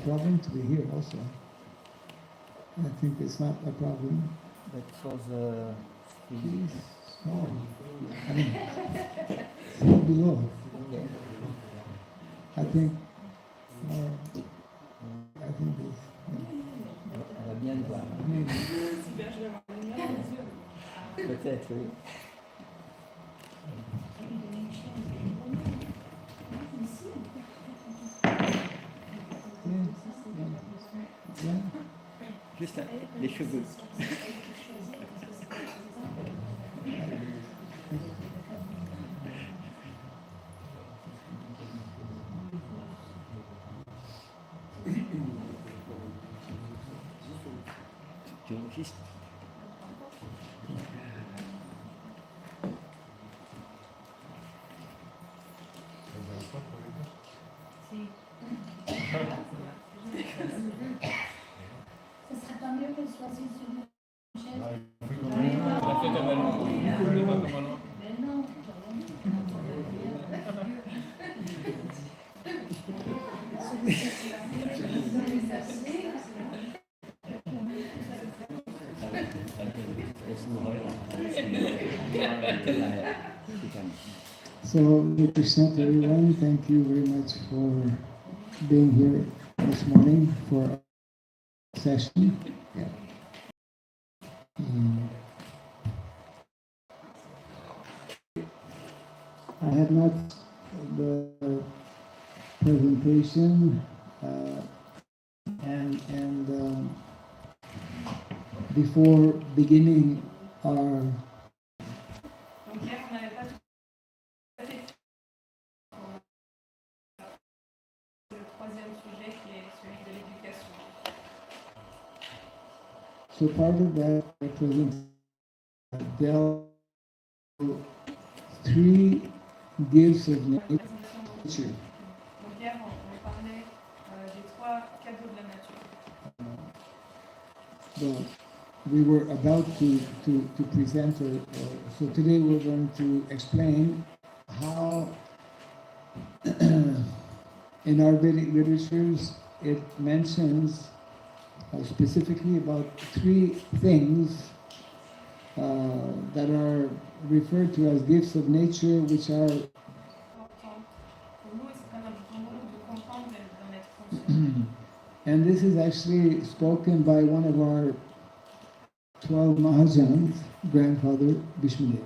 problem to be here also. I think it's not a problem. But for the He's small. I mean, still below. I think it's... On va bien le voir. Peut-être, oui. Juste les cheveux. Tu enregistres? Ce serait pas mieux qu'elle soit assise sur une chaise. Mais non. So, Krishna to everyone, thank you very much for being here this morning for our session. Yeah. I have not the presentation and before beginning our so part of that presentation, there are 3 gifts of nature. But we were about to present, so today we're going to explain how in our Vedic literatures it mentions specifically about 3 things that are referred to as gifts of nature, which are and this is actually spoken by one of our 12 Mahajans, grandfather Bhishmadev,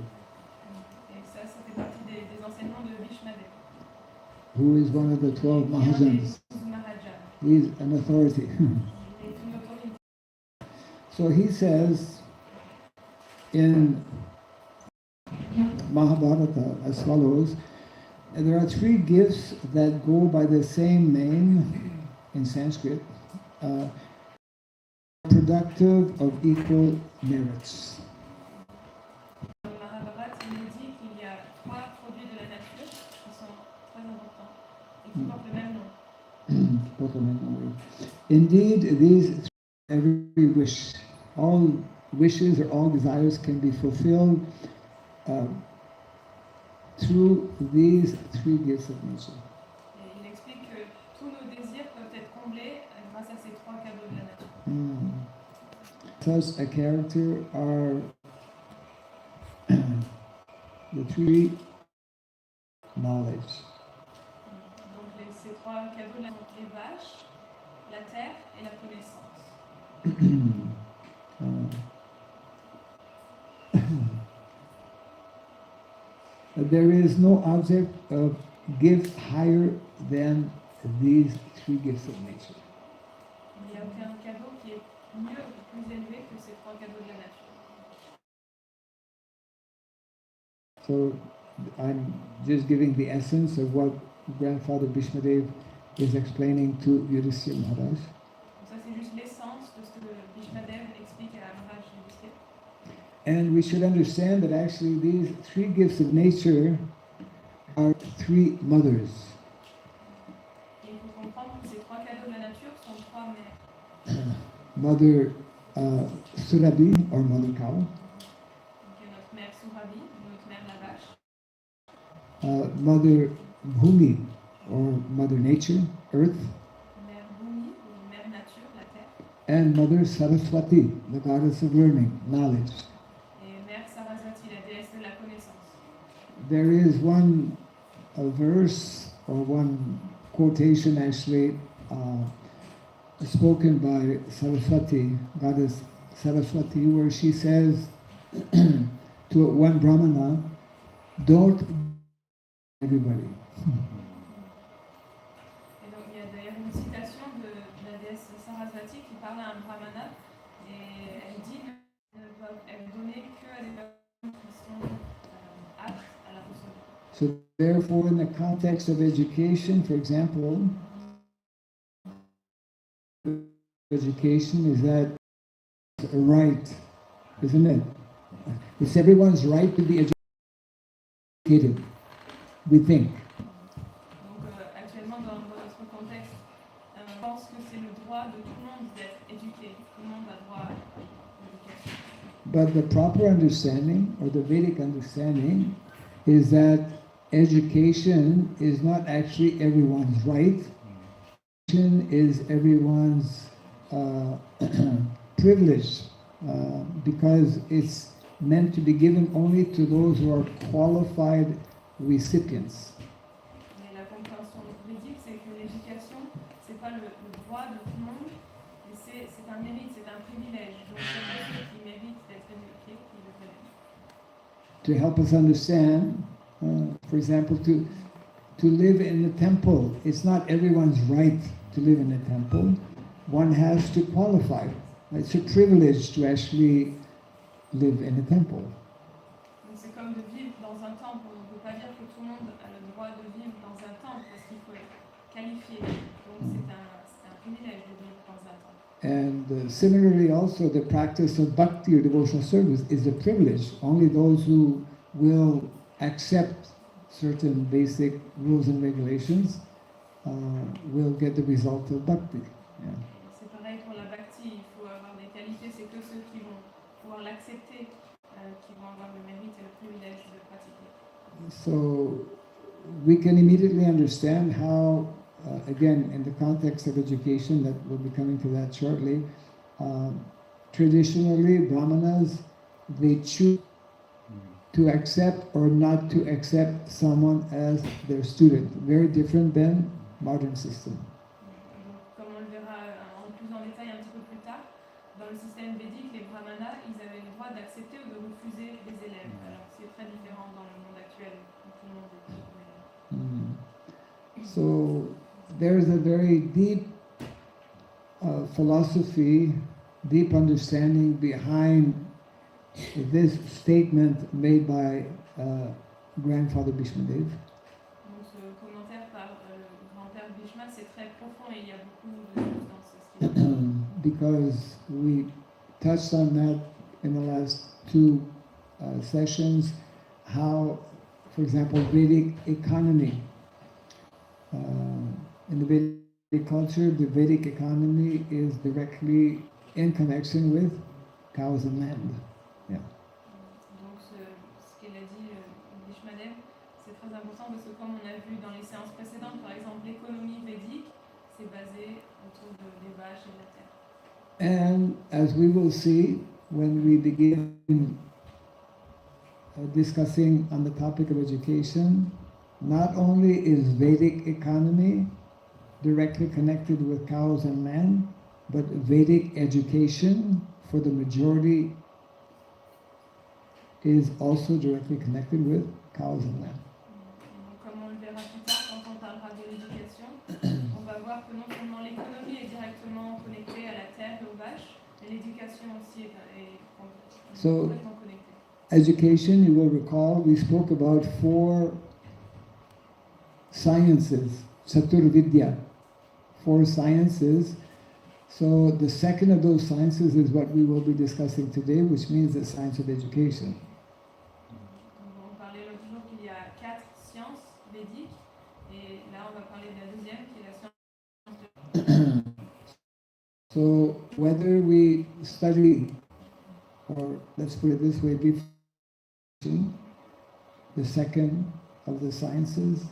who is one of the 12 Mahajans. He is an authority. So he says in Mahabharata as follows, there are 3 gifts that go by the same name in Sanskrit, productive of equal merits. Indeed, these every wish, all wishes or all desires can be fulfilled through these 3 gifts of nature. Il explique que tous nos désirs peuvent être comblés grâce à ces 3 cadeaux de la nature. Such a character are the 3 knowledge. Donc ces 3 cadeaux de la nature, les vaches, la terre et la connaissance. There is no object of gift higher than these 3 gifts of nature. Il n'y a aucun cadeau qui est mieux ou plus élevé que ces 3 cadeaux de la nature. So I'm just giving the essence of what Grandfather Bhishmadev is explaining to Yudhisthira Maharaj. Ça c'est juste l'essence de ce que Bhishmadev explique à Maharaj Yudhisthira. And we should understand that actually these 3 gifts of nature are 3 mothers. Et il faut comprendre que ces 3 cadeaux de la nature sont 3 mères. Mother Surabhi, or Mother Cow. Donc il y a notre mère Surabhi, notre mère la vache. Mother Bhumi, or Mother Nature, Earth. Mère Bhumi, ou and Mother Saraswati, the goddess of learning, knowledge. et Mère Saraswati, la déesse de la connaissance. There is one a verse or one quotation actually spoken by Saraswati, goddess Saraswati, where she says to one Brahmana, don't everybody. Et donc il y a d'ailleurs une citation de la déesse Saraswati qui parle à un brahmana et elle dit qu'elle ne doit être donnée qu'à des personnes qui sont aptes à la recevoir. So therefore, in the context of education, for example, education is that a right, isn't it? It's everyone's right to be educated, we think. Donc actuellement dans notre contexte, on pense que c'est le droit de tout le monde d'être éduqué. Tout le monde a droit à l'éducation. But the proper understanding, or the Vedic understanding, is that education is not actually everyone's right. Education is everyone's privilege, because it's meant to be given only to those who are qualified recipients. Mais la compréhension védique, c'est que l'éducation, c'est pas le droit de tout le monde, mais c'est un mérite, c'est un privilège. Donc c'est pour ceux qui méritent d'être éduqués qui devraient l'être. To help us understand, for example, to live in the temple, it's not everyone's right to live in a temple. One has to qualify. It's a privilege to actually live in a temple. Donc c'est comme de vivre dans un temple. On ne peut pas dire que tout le monde a le droit de vivre dans un temple parce qu'il faut être qualifié. Donc c'est un privilège de vivre dans un temple. And similarly also the practice of bhakti or devotional service is a privilege. Only those who will accept certain basic rules and regulations will get the result of bhakti. Yeah. C'est pareil pour la bhakti, il faut avoir des qualités, c'est que ceux qui vont pouvoir l'accepter, qui vont avoir le mérite et le privilège de pratiquer. So we can immediately understand how, again, in the context of education, that we'll be coming to that shortly, traditionally Brahmanas, they choose to accept or not to accept someone as their student. Very different than modern system. Donc, comme on le verra en plus en détail un petit peu plus tard, dans le système védique, les brahmanas, ils avaient le droit d'accepter ou de refuser des élèves. Alors c'est très différent dans le monde actuel où tout le monde est So there's a very deep philosophy, deep understanding behind this statement made by grandfather Bhishmadev. Donc ce commentaire par le grand-père Bhishma, c'est très profond et il y a beaucoup de choses dans ce style. Because we touched on that in the last two sessions, how, for example, Vedic economy. In the Vedic culture, the Vedic economy is directly in connection with cows and land. Yeah. Donc ce qu'il a dit Bhishmadev, c'est très important parce que comme on a vu dans les séances précédentes, par exemple l'économie védique, c'est basé autour des vaches et de la terre. And as we will see when we begin discussing on the topic of education, not only is Vedic economy directly connected with cows and land, but Vedic education for the majority is also directly connected with cows and land. Donc, comme on le verra plus tard quand on parlera de l'éducation, on va voir que non seulement l'économie est directement connectée à la terre et aux vaches, mais l'éducation aussi est complètement connectée. Education, you will recall, we spoke about 4 sciences, Chatur Vidya, 4 sciences. So the second of those sciences is what we will be discussing today, which means the science of education. On parlait l'autre jour qu'il y a 4 sciences védiques, et là on va parler de la deuxième qui est la science de... So whether we study, or let's put it this way, the second of the sciences,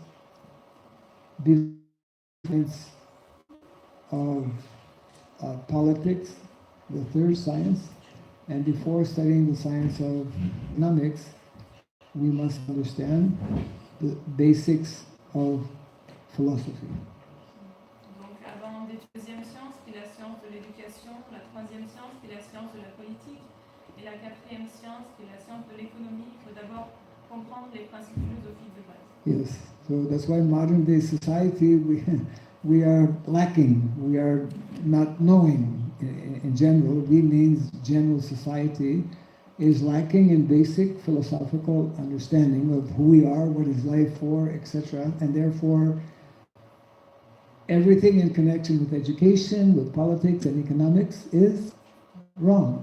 the science of politics, the third science, and before studying the science of economics, we must understand the basics of philosophy. Donc avant d'étudier la deuxième science, qui est la science de l'éducation, la troisième science, qui est la science de la politique, et la quatrième science, qui est la science de l'économie, il faut d'abord comprendre les principes philosophiques de base. Yes, so that's why modern day society we are lacking, we are not knowing in general. We means general society is lacking in basic philosophical understanding of who we are, what is life for, etc. And therefore, everything in connection with education, with politics and economics is wrong.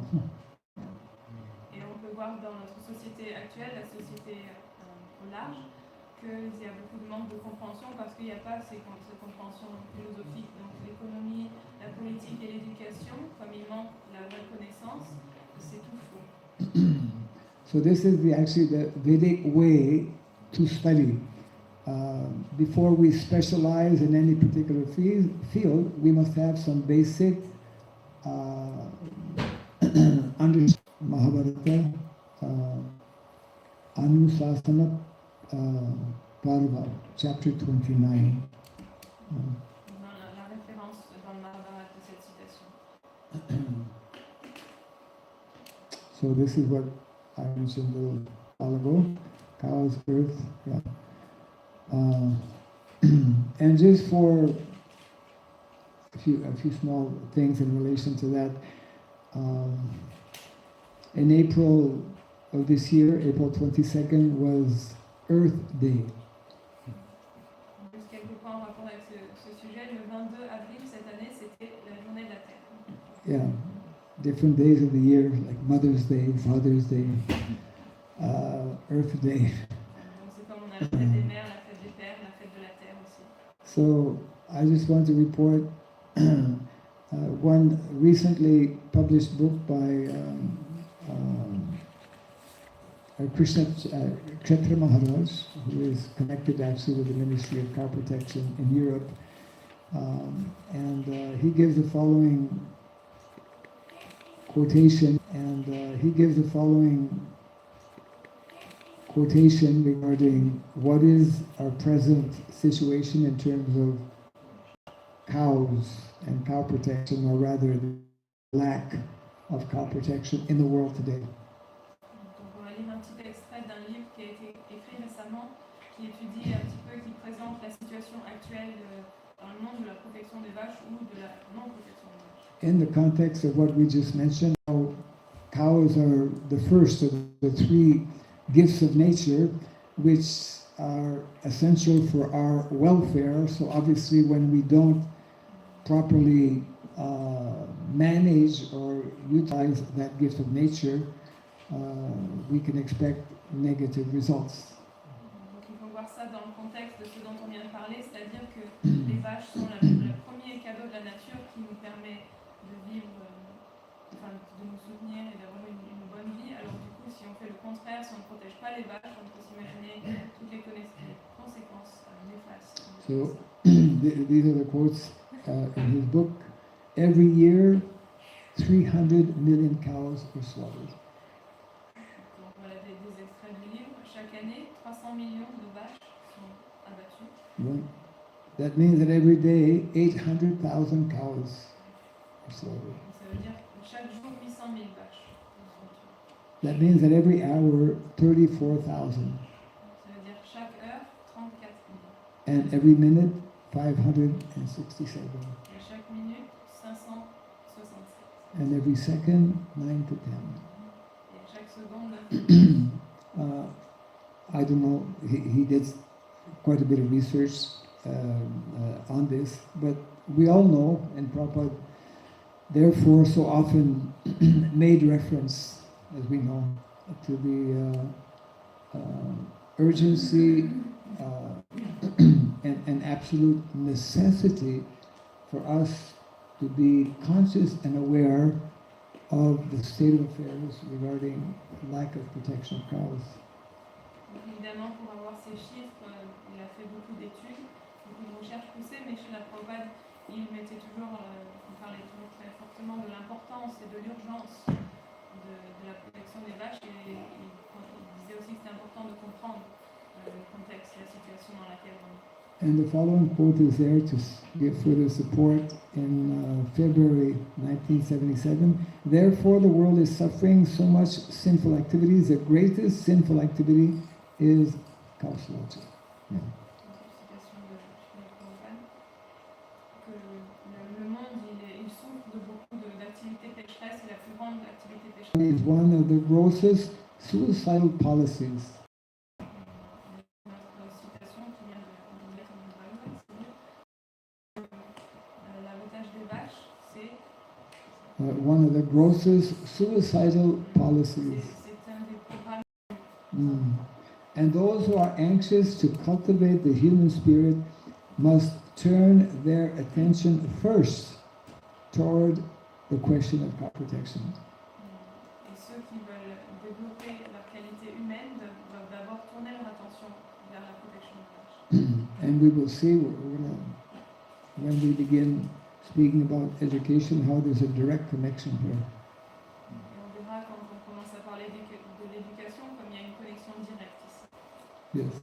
Et on peut voir dans notre société actuelle, la société au large, qu'il y a beaucoup de manque de compréhension parce qu'il n'y a pas cette compréhension philosophique. Donc l'économie, la politique et l'éducation, comme il manque la vraie connaissance, c'est tout faux. So this is actually the Vedic way to study. Before we specialize in any particular field, we must have some basic understanding. Mahabharata, Anusasana Parva, chapter 29. La référence dans le Mahabharata de cette citation. So this is what I mentioned a little while ago, cows, earth, yeah. And just for a few small things in relation to that, in April of this year, April 22nd, was Earth Day. Juste quelques points en rapport avec ce sujet. Le 22 avril cette année, c'était la journée de la Terre. Yeah, different days of the year, like Mother's Day, Father's Day, Earth Day. Donc c'est comme on a la fête des mères, la fête des pères, la fête de la Terre aussi. So I just want to report one recently published book by Krishna Kshetra Maharaj, who is connected actually with the Ministry of Cow Protection in Europe. And he gives the following quotation, regarding what is our present situation in terms of cows and cow protection, or rather the lack of cow protection in the world today. Donc on va lire un petit extrait d'un livre qui a été écrit récemment, qui étudie un petit peu, qui présente la situation actuelle dans le monde de la protection des vaches ou de la non-protection des vaches. In the context of what we just mentioned, how cows are the first of the three gifts of nature, which are essential for our welfare. So obviously when we don't properly manage or utilize that gift of nature, we can expect negative results. Donc il faut voir ça dans le contexte de ce dont on vient de parler, c'est-à-dire que les vaches sont le premier cadeau de la nature qui nous permet de vivre, de nous soutenir et d'avoir une bonne vie. Alors du coup, si on fait le contraire, si on ne protège pas les vaches, on peut s'imaginer toutes les conséquences néfastes. So these are the quotes in his book. Every year, 300 million cows are slaughtered. Donc voilà des extraits du livre. Chaque année, 300 millions de vaches sont abattues. Right? That means that every day, 800,000 cows are slaughtered. Ça veut dire que chaque jour, 800 000 vaches sont tuées. That means that every hour, 34,000. Ça veut dire chaque heure, 34 000. And every minute, 567. Et chaque minute, 567. And every second, 9 to 10. Et chaque seconde, 9. I don't know, he did quite a bit of research on this, but we all know, and Prabhupada therefore so often made reference, as we know, to the urgency and absolute necessity for us to be conscious and aware of the state of affairs regarding lack of protection of cows. Donc évidemment, pour avoir ces chiffres, il a fait beaucoup d'études, beaucoup de recherches poussées, mais chez la Prabhupada, il mettait toujours, il parlait toujours très fortement de l'importance et de l'urgence de la protection des vaches et il disait aussi que c'était important de comprendre le contexte et la situation dans laquelle on est. And the following quote is there to give further support in February 1977. Therefore, the world is suffering so much sinful activities. The greatest sinful activity is cow slaughter. Yeah. Que le monde il souffre de beaucoup d'activités pécheresses et la plus grande activité pécheresse Is one of the grossest suicidal policies. Notre citation qui vient de mettre en Nagari, c'est l'abattage des vaches, c'est one of the grossest suicidal policies. c'est un des programmes. And those who are anxious to cultivate the human spirit must turn their attention first toward the question of crop protection. Et ceux qui veulent développer leur qualité humaine doivent d'abord tourner leur attention vers la protection des vaches. And we will see when we begin speaking about education how there's a direct connection here. Et on verra quand on commence à parler de l'éducation comme il y a une connexion directe ici. Yes.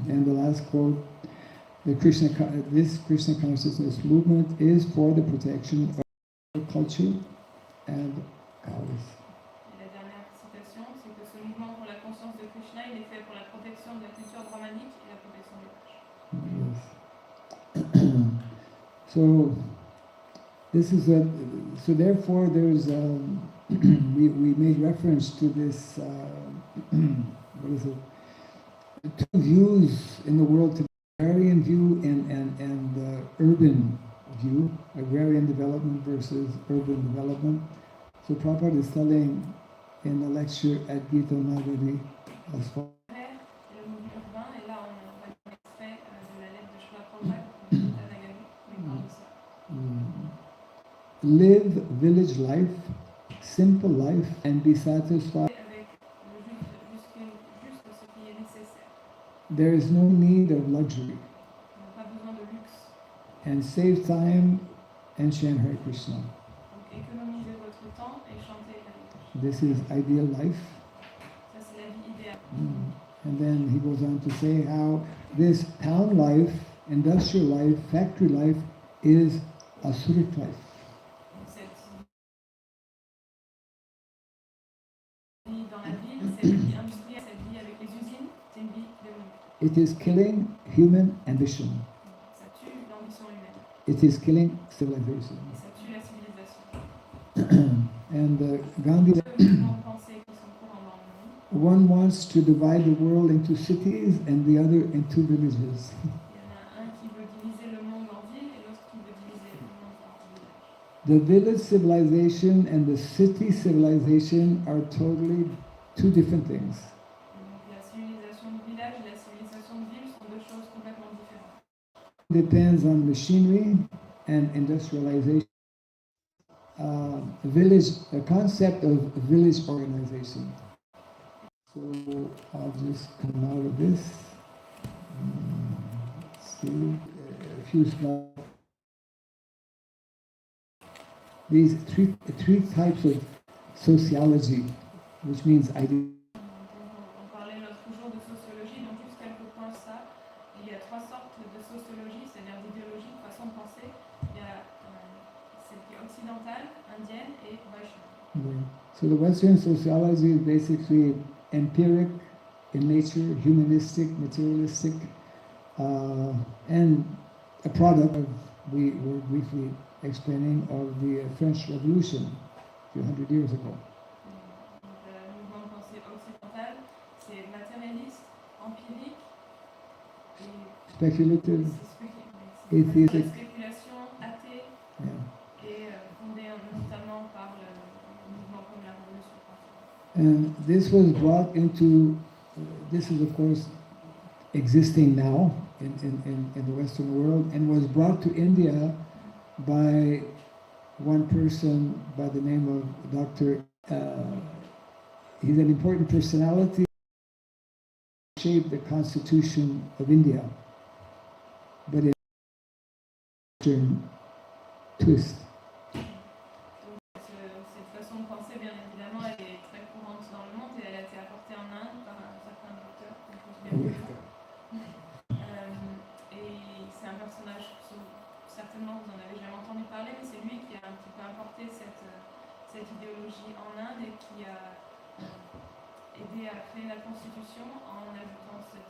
And the last quote, this Krishna consciousness movement is for the protection of agriculture and cows. Et la dernière citation, c'est que ce mouvement pour la conscience de Krishna, il est fait pour la protection de la culture brahmanique et la protection des vaches. Yes. So this is so therefore there's we made reference to this what is it? Two views in the world today, agrarian view and urban view, agrarian development versus urban development. So Prabhupada is telling in a lecture at Gita Nagari as follows. Et le mouvement urbain, et là on va un extrait de la lettre de Srila Prabhupada pour Gita Nagari, où il parle de ça. Live village life, simple life, and be satisfied. Avec juste ce qui est nécessaire. There is no need of luxury. On n'a pas besoin de luxe. And save time and chant Hare Krishna. Donc économisez votre temps et chantez Hare Krishna. This is ideal life. Ça c'est la vie idéale. And then he goes on to say how this town life, industrial life, factory life is asuric life. Donc cette vie dans la ville, cette vie industrielle, cette vie avec les usines, c'est une vie démoniaque. It is killing human ambition. Ça tue l'ambition humaine. It is killing civilization. Et ça tue la civilisation. And Gandhi, Ceux qui vont penser qu'ils sont courants dans le monde, one wants to divide the world into cities and the other into villages. il y en a un qui veut diviser le monde en villes et l'autre qui veut diviser le monde en villages. The village civilization and the city civilization are totally two different things. Et donc la civilisation de village et la civilisation de ville sont deux choses complètement différentes. Depends on machinery and industrialization. The concept of village organization. So I'll just come out of this. See a few slides. These three types of sociology, which means idea. On parlait l'autre jour de sociologie, donc juste quelques points ça. Il y a trois sortes de sociologie, c'est-à-dire d'idéologie, de façon de penser. Il y a celle qui est occidentale, indienne et Vaishnava. So the Western sociology is basically empiric in nature, humanistic, materialistic, and a product of, we were briefly explaining, of the French Revolution a few hundred years ago. Donc le mouvement de pensée occidental, c'est matérialiste, empirique et Speculative, c'est la atheistic, spéculation athée yeah. et fondée notamment par le mouvement comme la Révolution française. And this was brought into, this is of course existing now in the Western world, and was brought to India by one person by the name of Dr. He's an important personality, shaped the constitution of India, but in a Western twist. Oui. Et c'est un personnage, certainement vous en avez jamais entendu parler, mais c'est lui qui a un petit peu importé cette idéologie en Inde et qui a aidé à créer la Constitution en ajoutant cet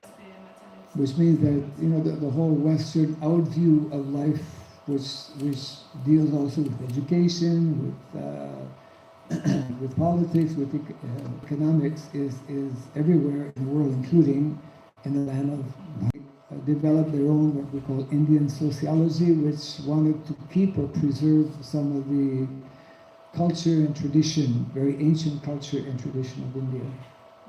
aspect matérialiste. Which means that the whole Western outview of life, which deals also with education, with politics, with economics, is everywhere in the world, including in the land of developed their own what we call Indian sociology, which wanted to keep or preserve some of the culture and tradition, very ancient culture and tradition of India.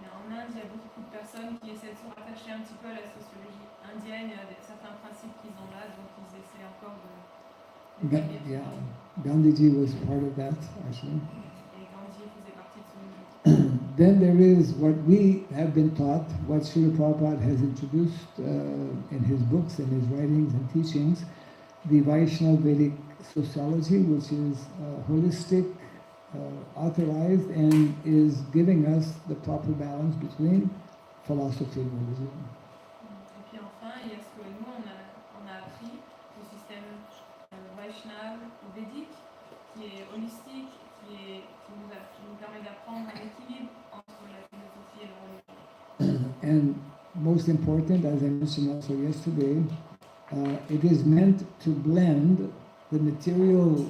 Mais en Inde, il y a beaucoup de personnes qui essaient de se rattacher un petit peu à la sociologie indienne. Il y a certains principes qu'ils ont là, donc ils essaient encore de Yeah, Gandhiji was part of that, actually. Et Gandhi faisait partie de ce mouvement. Then there is what we have been taught, what Srila Prabhupada has introduced in his books and his writings and teachings, the Vaishnava Vedic sociology, which is holistic, authorized, and is giving us the proper balance between philosophy and religion. Et puis enfin, il y a ce que nous, on a appris, le système Vaishnava ou védique, qui est holistique, qui nous permet d'apprendre un équilibre entre la philosophie et la religion. And most important, as I mentioned also yesterday, it is meant to blend the material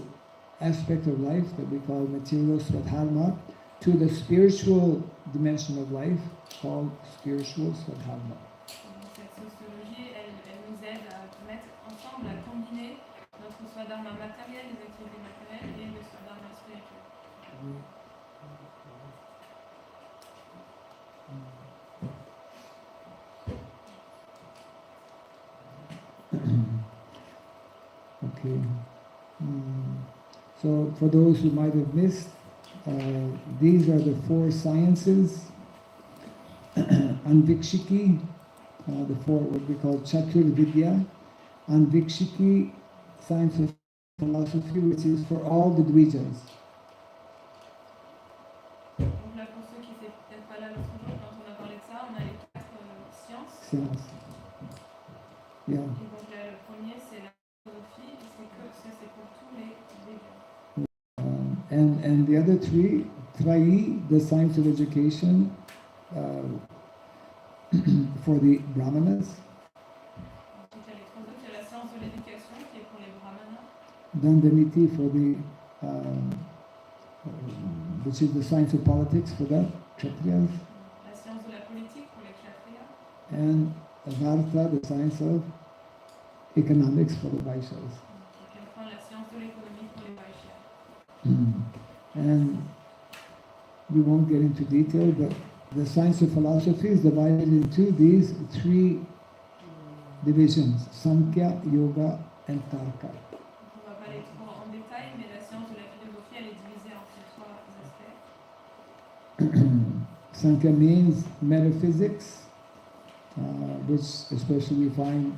aspect of life that we call material swadharma to the spiritual dimension of life called spiritual swadharma. Cette sociologie, elle nous aide à mettre ensemble, à combiner notre swadharma matériel, les activités matérielles, et le swadharma spirituel. Okay. So for those who might have missed, these are the four sciences, Anvikshiki, the four what we call Chatur Vidya, Anvikshiki, science of philosophy, which is for all the Dvijas. Donc là, pour ceux qui n'étaient peut-être pas là l'autre jour, quand on a parlé de ça, on a les 4 sciences. Science. Yeah. Et donc là, le premier, c'est la philosophie, et c'est pour tous les Védas. And the other three, Trayi, the science of education, for the Brahmanas, Ensuite, il y a les trois autres, il y a la science de l'éducation, qui est pour les brahmanas. Dandaniti for the, which is the science of politics for the Kshatriyas, La science de la politique pour les kshatriyas. and Varta, the science of economics for the Vaishyas. Et puis enfin, la science de l'économie pour les vaishyas. And we won't get into detail, but the science of philosophy is divided into these three divisions, Sankhya, Yoga, and Tarka. On ne va pas aller trop en détail, mais la science de la philosophie, elle est divisée en ces trois aspects. Sankhya means metaphysics, which especially we find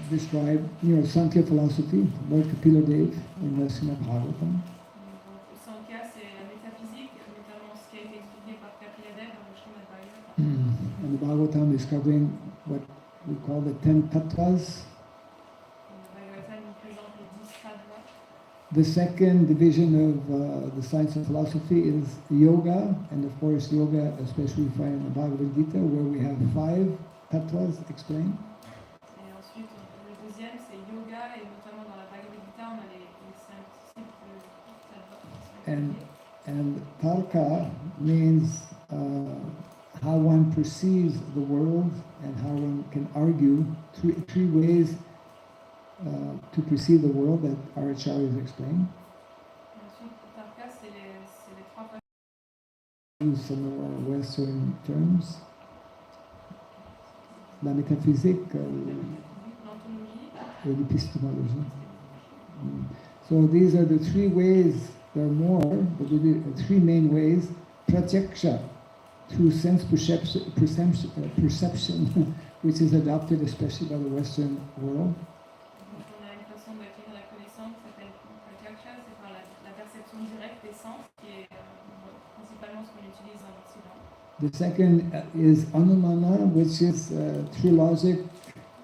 described, Sankhya philosophy, Lord Kapila Dev in the Srimad Bhagavatam. Donc, Sankhya, c'est la métaphysique, notamment ce qui a été expliqué par Kapila Dev dans le Srimad Bhagavatam. And the Bhagavatam is covering what we call the 10 tattvas. Le Bhagavatam nous présente les 10 sadhvas. The second division of the science of philosophy is yoga, and of course yoga, especially we find in the Bhagavad Gita, where we have 5 tattvas explained. Et ensuite, le deuxième, c'est yoga, et notamment dans la Bhagavad Gita, on a les 5 sadhvas. And tarka means how one perceives the world and how one can argue three ways to perceive the world that our acharyas explain. Ensuite, Tarka, c'est les trois façons. Use some more Western terms. La métaphysique, L'ontologie. et l'épistémologie. So these are the 3 ways, there are more, but there are 3 main ways. Pratyaksha, through sense perception, which is adopted especially by the Western world. Donc, on a une façon d'acquérir la connaissance qui s'appelle Pratyaksha, c'est par la perception directe des sens, qui est principalement ce qu'on utilise en Occident. The second is anumana, which is through logic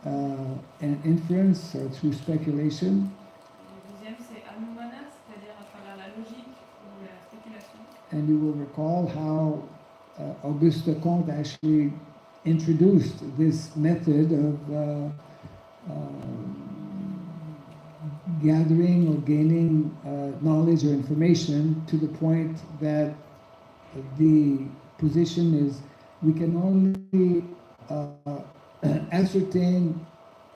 and inference or through speculation. Le deuxième, c'est anumana, c'est-à-dire à travers la logique ou la spéculation. And you will recall how Auguste Comte actually introduced this method of gathering or gaining knowledge or information to the point that the position is we can only ascertain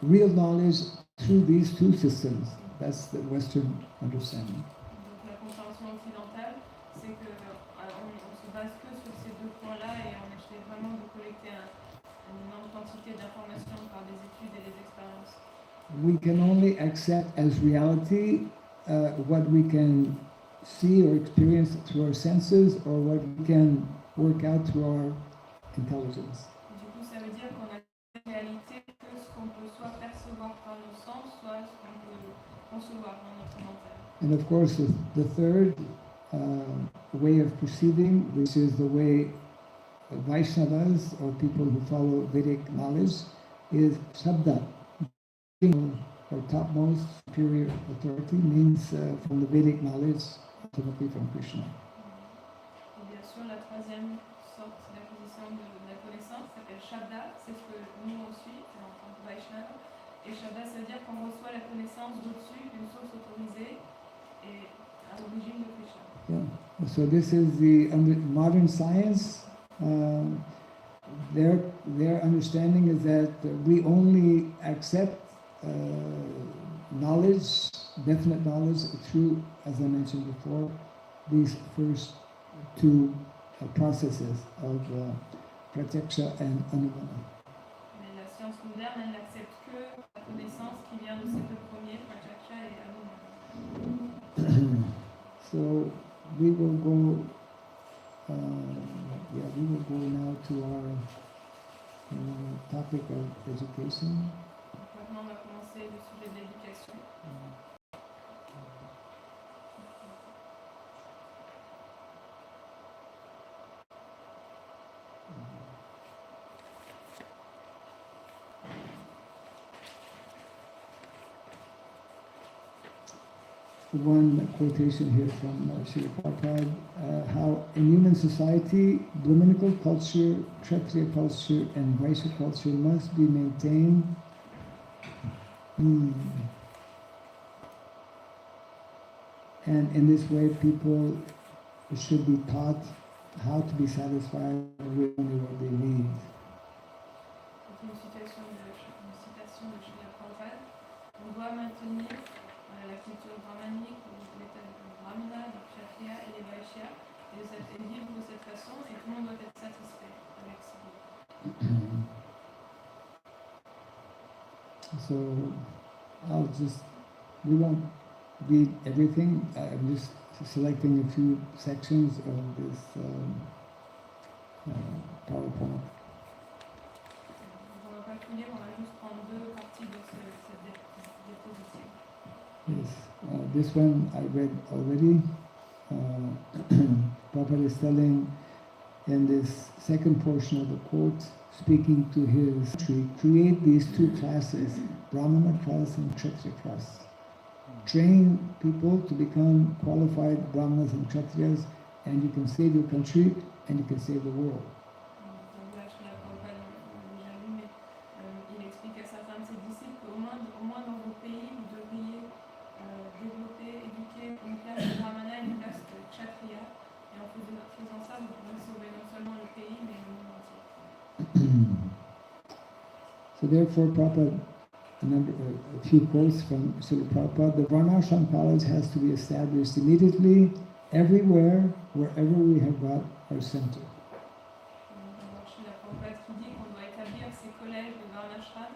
real knowledge through these two systems. That's the Western understanding. Donc la compréhension occidentale, c'est que on se base que sur ces deux points-là et on essaie vraiment de collecter une énorme quantité d'informations par des études et des expériences. We can only accept as reality what we can see or experience through our senses or what we can work out through our intelligence. Et du coup, ça veut dire qu'on a la réalité que ce qu'on peut soit percevoir par nos sens, soit ce qu'on peut concevoir dans notre mental. And of course, the third way of perceiving, which is the way Vaishnavas or people who follow Vedic knowledge, is Shabda. Or topmost superior authority means from the Vedic knowledge, ultimately from Krishna. Et bien sûr, la troisième sorte d'acquisition de la connaissance s'appelle Shabda, c'est ce que nous on suit en tant que Vaishnava. Et Shabda, ça veut dire qu'on reçoit la connaissance d'au-dessus, d'une source autorisée et à l'origine de Krishna. Yeah. So this is the modern science. Their understanding is that we only accept knowledge, definite knowledge, through, as I mentioned before, these first two processes of pratyaksha and anumana. Mais la science moderne, elle n'accepte que la connaissance qui vient de ces deux premiers, pratyaksha et anumana. So we will go. We will go now to our topic of education. Maintenant, on va commencer le sujet de l'éducation. One quotation here from Srila Prabhupada, how in human society, Brahminical culture, Kshatriya culture, and Vaishya culture must be maintained. And in this way, people should be taught how to be satisfied with only what they need. C'est une citation de Srila Prabhupada. On doit maintenir la culture brahmanique, l'état de brahmana, du kshatriya et les vaishyas, et vivre de cette façon, et tout le monde doit être satisfait avec ça. So we won't read everything. I'm just selecting a few sections of this PowerPoint. On ne va pas tout lire, on va juste prendre deux parties de cette diapositive. Yes, this one I read already. Prabhupada is telling in this second portion of the quote, speaking to his country, create these two classes, Brahmana class and Kshatriya class. Train people to become qualified Brahmanas and Kshatriyas, and you can save your country and you can save the world. Il explique à certains de ses disciples qu'au moins dans vos pays, vous devriez développer, éduquer une classe de Brahmana et une classe de Kshatriya. Et en faisant ça, vous pourrez sauver non seulement le pays, mais le monde entier. So therefore, Prabhupada, a few quotes from Srila Prabhupada, the Varnashram college has to be established immediately, everywhere, wherever we have got our center. Srila Prabhupada qui dit qu'on doit établir ces collèges de Varnashram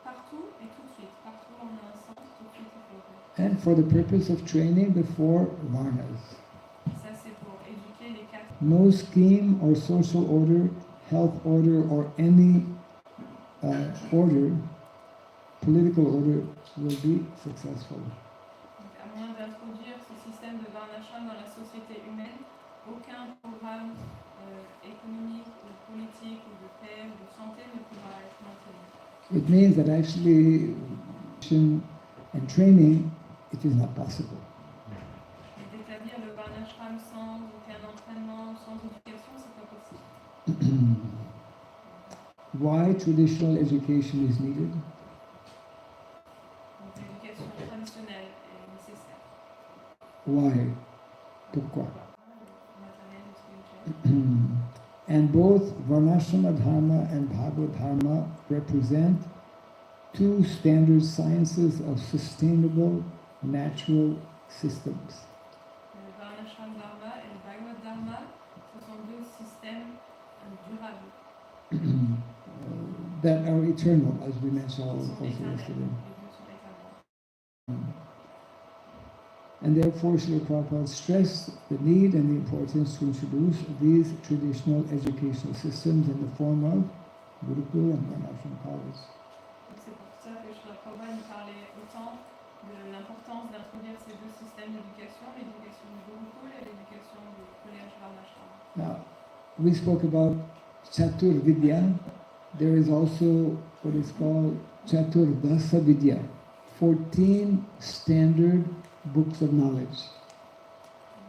partout et tout de suite. Partout on a un centre, tout de suite il faut le faire. And for the purpose of training the four Varnas. Ça c'est pour éduquer les quatre. No scheme or social order, health order, or any order, political order, will be successful. Donc, à moins d'introduire ce système de Varnashram dans la société humaine, aucun programme économique It means that actually and training, it is not possible. Et d'établir le varnashram sans aucun entraînement, sans éducation, c'est pas possible. Why traditional education is needed? Donc l'éducation traditionnelle est nécessaire. Why? Pourquoi? Matériel et spirituel. And both Varnashrama Dharma and Bhagavad Dharma represent two standard sciences of sustainable natural systems. Le varnashram dharma et le bhagavad dharma, ce sont deux systèmes durables. That are eternal, as we mentioned Qui sont also éternels. yesterday. Les deux sont éternels. And therefore, Srila Prabhupada stressed the need and the importance to introduce these traditional educational systems in the form of Gurukul and Varnashram college. Donc c'est pour ça que Srila Prabhupada nous parlait autant de l'importance d'introduire ces deux systèmes d'éducation, l'éducation du Gurukul et l'éducation du collège Varnashram. Now, we spoke about Chatur Vidya. There is also what is called Chatur Dasa Vidya, 14 standard books of knowledge.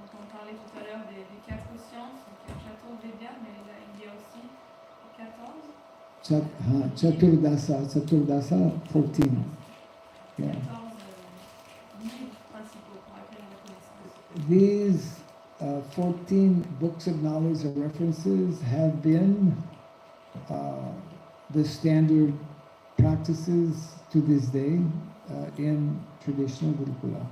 Donc on parlait tout à l'heure des quatre sciences, donc il y a Chatur Vedya, mais il y a aussi 14. Chatur Dasa, 14. Yeah. 14 livres principaux pour acquérir la connaissance. These 14 books of knowledge or references have been the standard practices to this day in traditional Gurukula.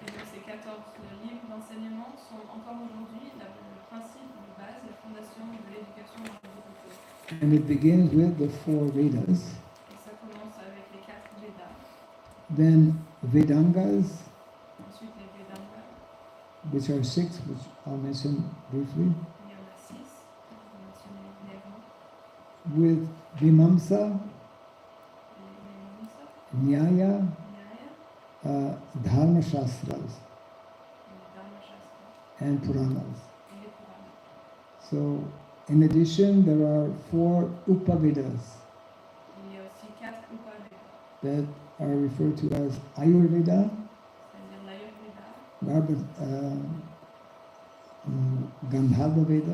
Et donc ces 14 livres d'enseignement sont encore aujourd'hui le principe de base, la fondation de l'éducation dans le Gurukul. And it begins with the four Vedas, Et ça commence avec les 4 Védas, then Vedangas, ensuite les Vedangas, which are 6, which I'll mention briefly, il y en a 6, on va mentionner brièvement, with Vimamsa, les Mimsa, Nyaya, Nyaya, Dharma Shastras, les Dharma Shastra and Puranas. et les Puranas. So, in addition, there are 4 Upavedas Il y a aussi 4 Upavedas, that are referred to as Ayurveda, c'est-à-dire l'Ayurveda, Gandharva Veda,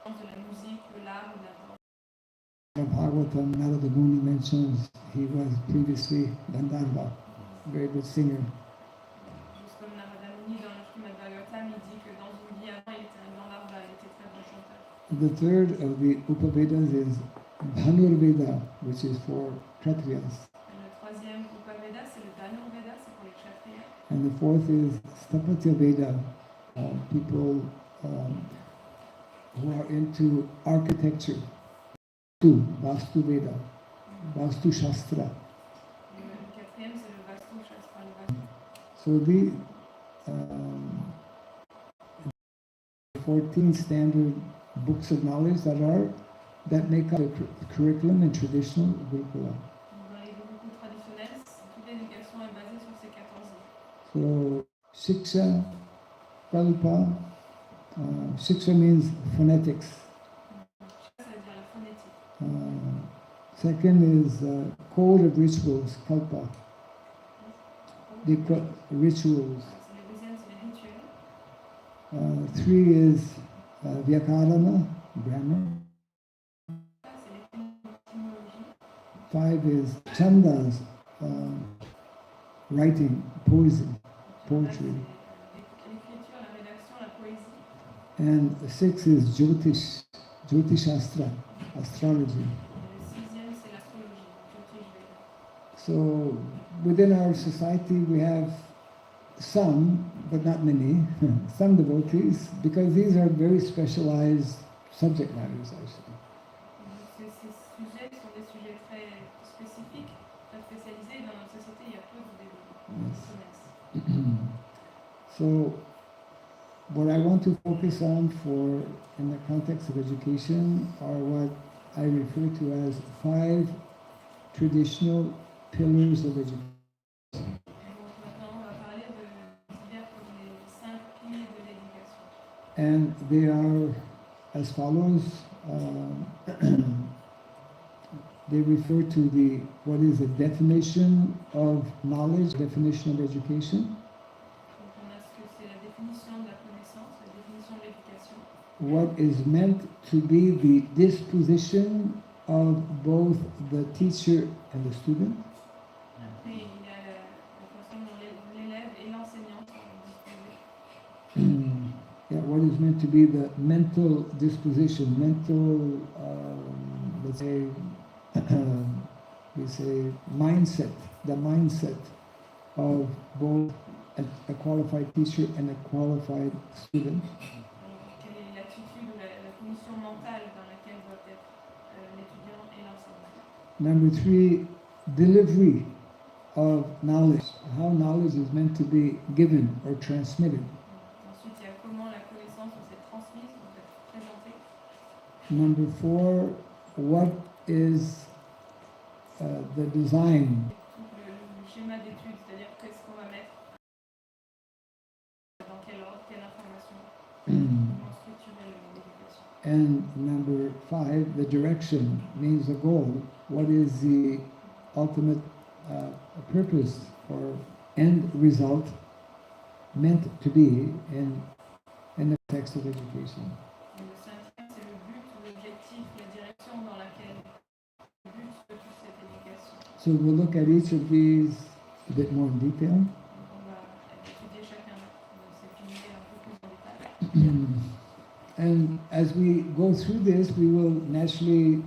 de la musique, de l'art, de la danse. Bhagavatam, Narada Muni mentions he was previously Gandharva, very good singer. Juste comme Narada Muni dans le Srimad Bhagavatam, il dit que dans une vie avant, il était un grand larva, il était très bon chanteur. The third of the Upavedas is Dhanurveda, which is for Kshatriyas. Et le troisième Upaveda, c'est le Dhanurveda, c'est pour les Kshatriyas. And the fourth is Sthapatya Veda, people who are into architecture. Vastu Veda, Vastu Shastra. Et le quatrième, c'est le Vastu Shastra, le Vastu. So the 14 standard books of knowledge that make up the curriculum in traditional Gurukula. Dans les Gurukuls traditionnels, toute l'éducation est basée sur ces 14 livres. So Shiksha, Kalpa, Shiksha means phonetics. Ça veut dire la phonétique. Second is code of rituals, Kalpa. The rituals. Le deuxième, c'est les rituels. 3 is Vyakarana, grammar. C'est l'étymologie. 5 is Chandas, writing, poetry. L'écriture, la rédaction, la poésie. And 6 is Jyotishastra, astrology. Et le sixième, c'est l'astrologie, Jyotish Veda. So within our society we have some, but not many, some devotees, because these are very specialized subject matters actually. Donc, ces sujets sont des sujets très spécifiques, très spécialisés. Dans notre société, il y a peu de développement qui connaissent. So what I want to focus on in the context of education are what I refer to as 5 traditional pillars of education. Donc maintenant, on va parler de considère comme les 5 piliers de l'éducation. And they are as follows. they refer to what is the definition of knowledge, definition of education. Donc on a ce que c'est la définition de la connaissance, la définition de l'éducation. What is meant to be the disposition of both the teacher and the student. Après, il y a la façon dont l'élève et l'enseignant sont disposés. Yeah, what is meant to be the mental disposition, mental, let's say, we say mindset, the mindset of both a qualified teacher and a qualified student. Donc, quelle est l'attitude ou la condition mentale dans laquelle doit être l'étudiant et l'enseignant. Number 3, delivery of knowledge, how knowledge is meant to be given or transmitted. Ensuite, il y a comment la connaissance doit être transmise, doit être présentée. Number 4, what is the design, Donc, le schéma d'étude, c'est-à-dire qu'est-ce qu'on va mettre, dans quel ordre, quelle information, comment structurer l'éducation. and number 5, the direction, means the goal. What is the ultimate purpose or end result meant to be in the text of education. Et le cinquième, c'est le but, l'objectif, la direction dans laquelle le but de toute cette éducation. So we'll look at each of these a bit more in detail. Donc, on va étudier chacun de ces piliers un peu plus en détail. And as we go through this, we will naturally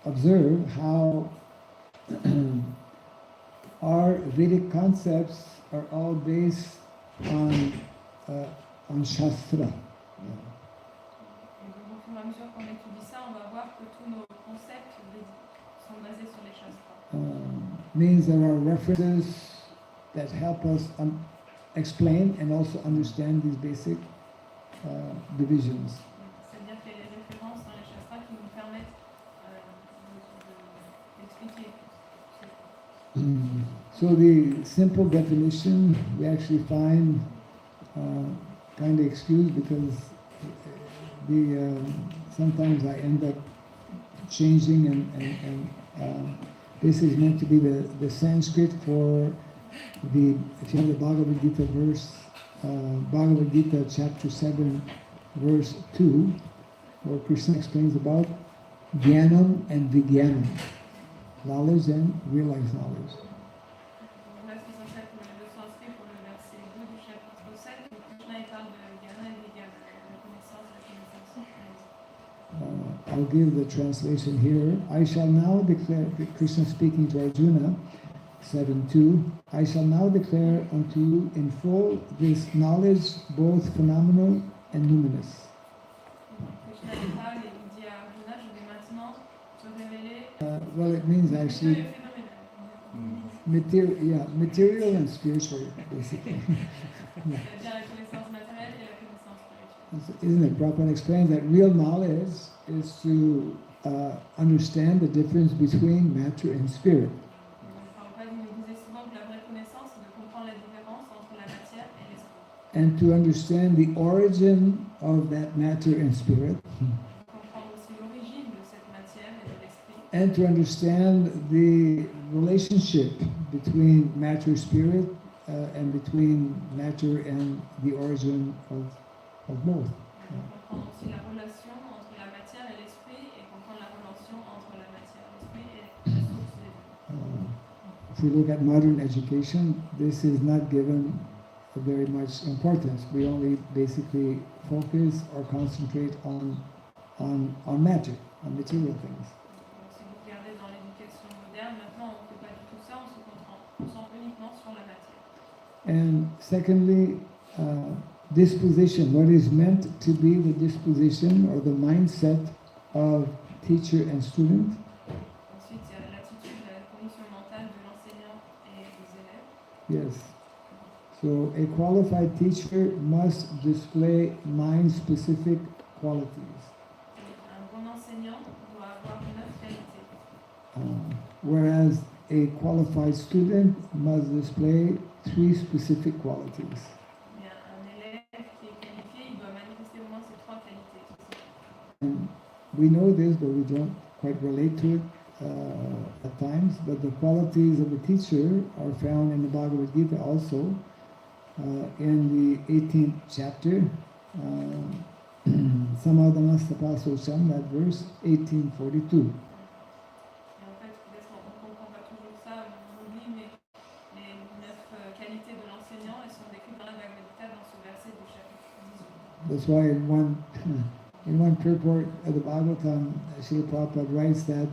observe how our Vedic concepts are all based on Shastra. Et donc, au fur et à mesure qu'on étudie ça, on va voir que tous nos concepts sont basés sur les shastras. Means there are references that help us explain and also understand these basic divisions. C'est-à-dire qu'il y a des références dans les shastras qui nous permettent d'expliquer. So the simple definition we actually find kind of excused because sometimes I end up changing and this is meant to be the Sanskrit for if you have the Bhagavad Gita verse, Bhagavad Gita chapter 7 verse 2, where Krishna explains about Jnanam and Vijnanam, knowledge and realized knowledge. Donc là, c'est censé être le sanskrit pour le verset 2 du chapitre 7, où Krishna il parle de Jnana et Vijnana, la connaissance réalisée. I'll give the translation here. I shall now declare, Krishna speaking to Arjuna, 7:2, I shall now declare unto you in full this knowledge, both phenomenal and luminous. Krishna il parle et il dit à Arjuna, je vais maintenant te révéler Well, it means le actually phénoménal. material and spiritual, basically. C'est-à-dire la connaissance matérielle et la connaissance spirituelle. Isn't it? Prabhupada explains that real knowledge is to understand the difference between matter and spirit. Prabhupada nous disait souvent que la vraie connaissance, c'est de comprendre la différence entre la matière et l'esprit. And to understand the origin of that matter and spirit. Comprendre aussi l'origine de cette matière et de l'esprit. And to understand the relationship between matter spirit and between matter and the origin of both. Comprendre aussi la relation entre la matière et l'esprit et comprendre la relation entre la matière, l'esprit et la source des deux. If we look at modern education, this is not given very much importance. We only basically focus or concentrate on matter, on material things. Donc, si vous regardez dans l'éducation moderne, maintenant on ne fait pas du tout ça, on se concentre uniquement sur la matière. And secondly, disposition, what is meant to be the disposition or the mindset of teacher and student. Ensuite, il y a l'attitude, la condition mentale de l'enseignant et des élèves. Yes. So a qualified teacher must display mind-specific qualities, Un bon enseignant doit avoir 9 qualités. whereas a qualified student must display 3 specific qualities. Mais un élève qui est qualifié, il doit manifester au moins ces 3 qualités. And we know this, but we don't quite relate to it at times, but the qualities of a teacher are found in the Bhagavad Gita also, in the 18th chapter, Samadhanastapasosam, that verse 1842. Et en fait, peut-être on ne comprend pas toujours ça, on oublie, mais les 9 qualités de l'enseignant, elles sont décrites dans la Bhagavad Gita dans ce verset du chapitre 18. That's why in one purport of the Bhagavatam, Srila Prabhupada writes that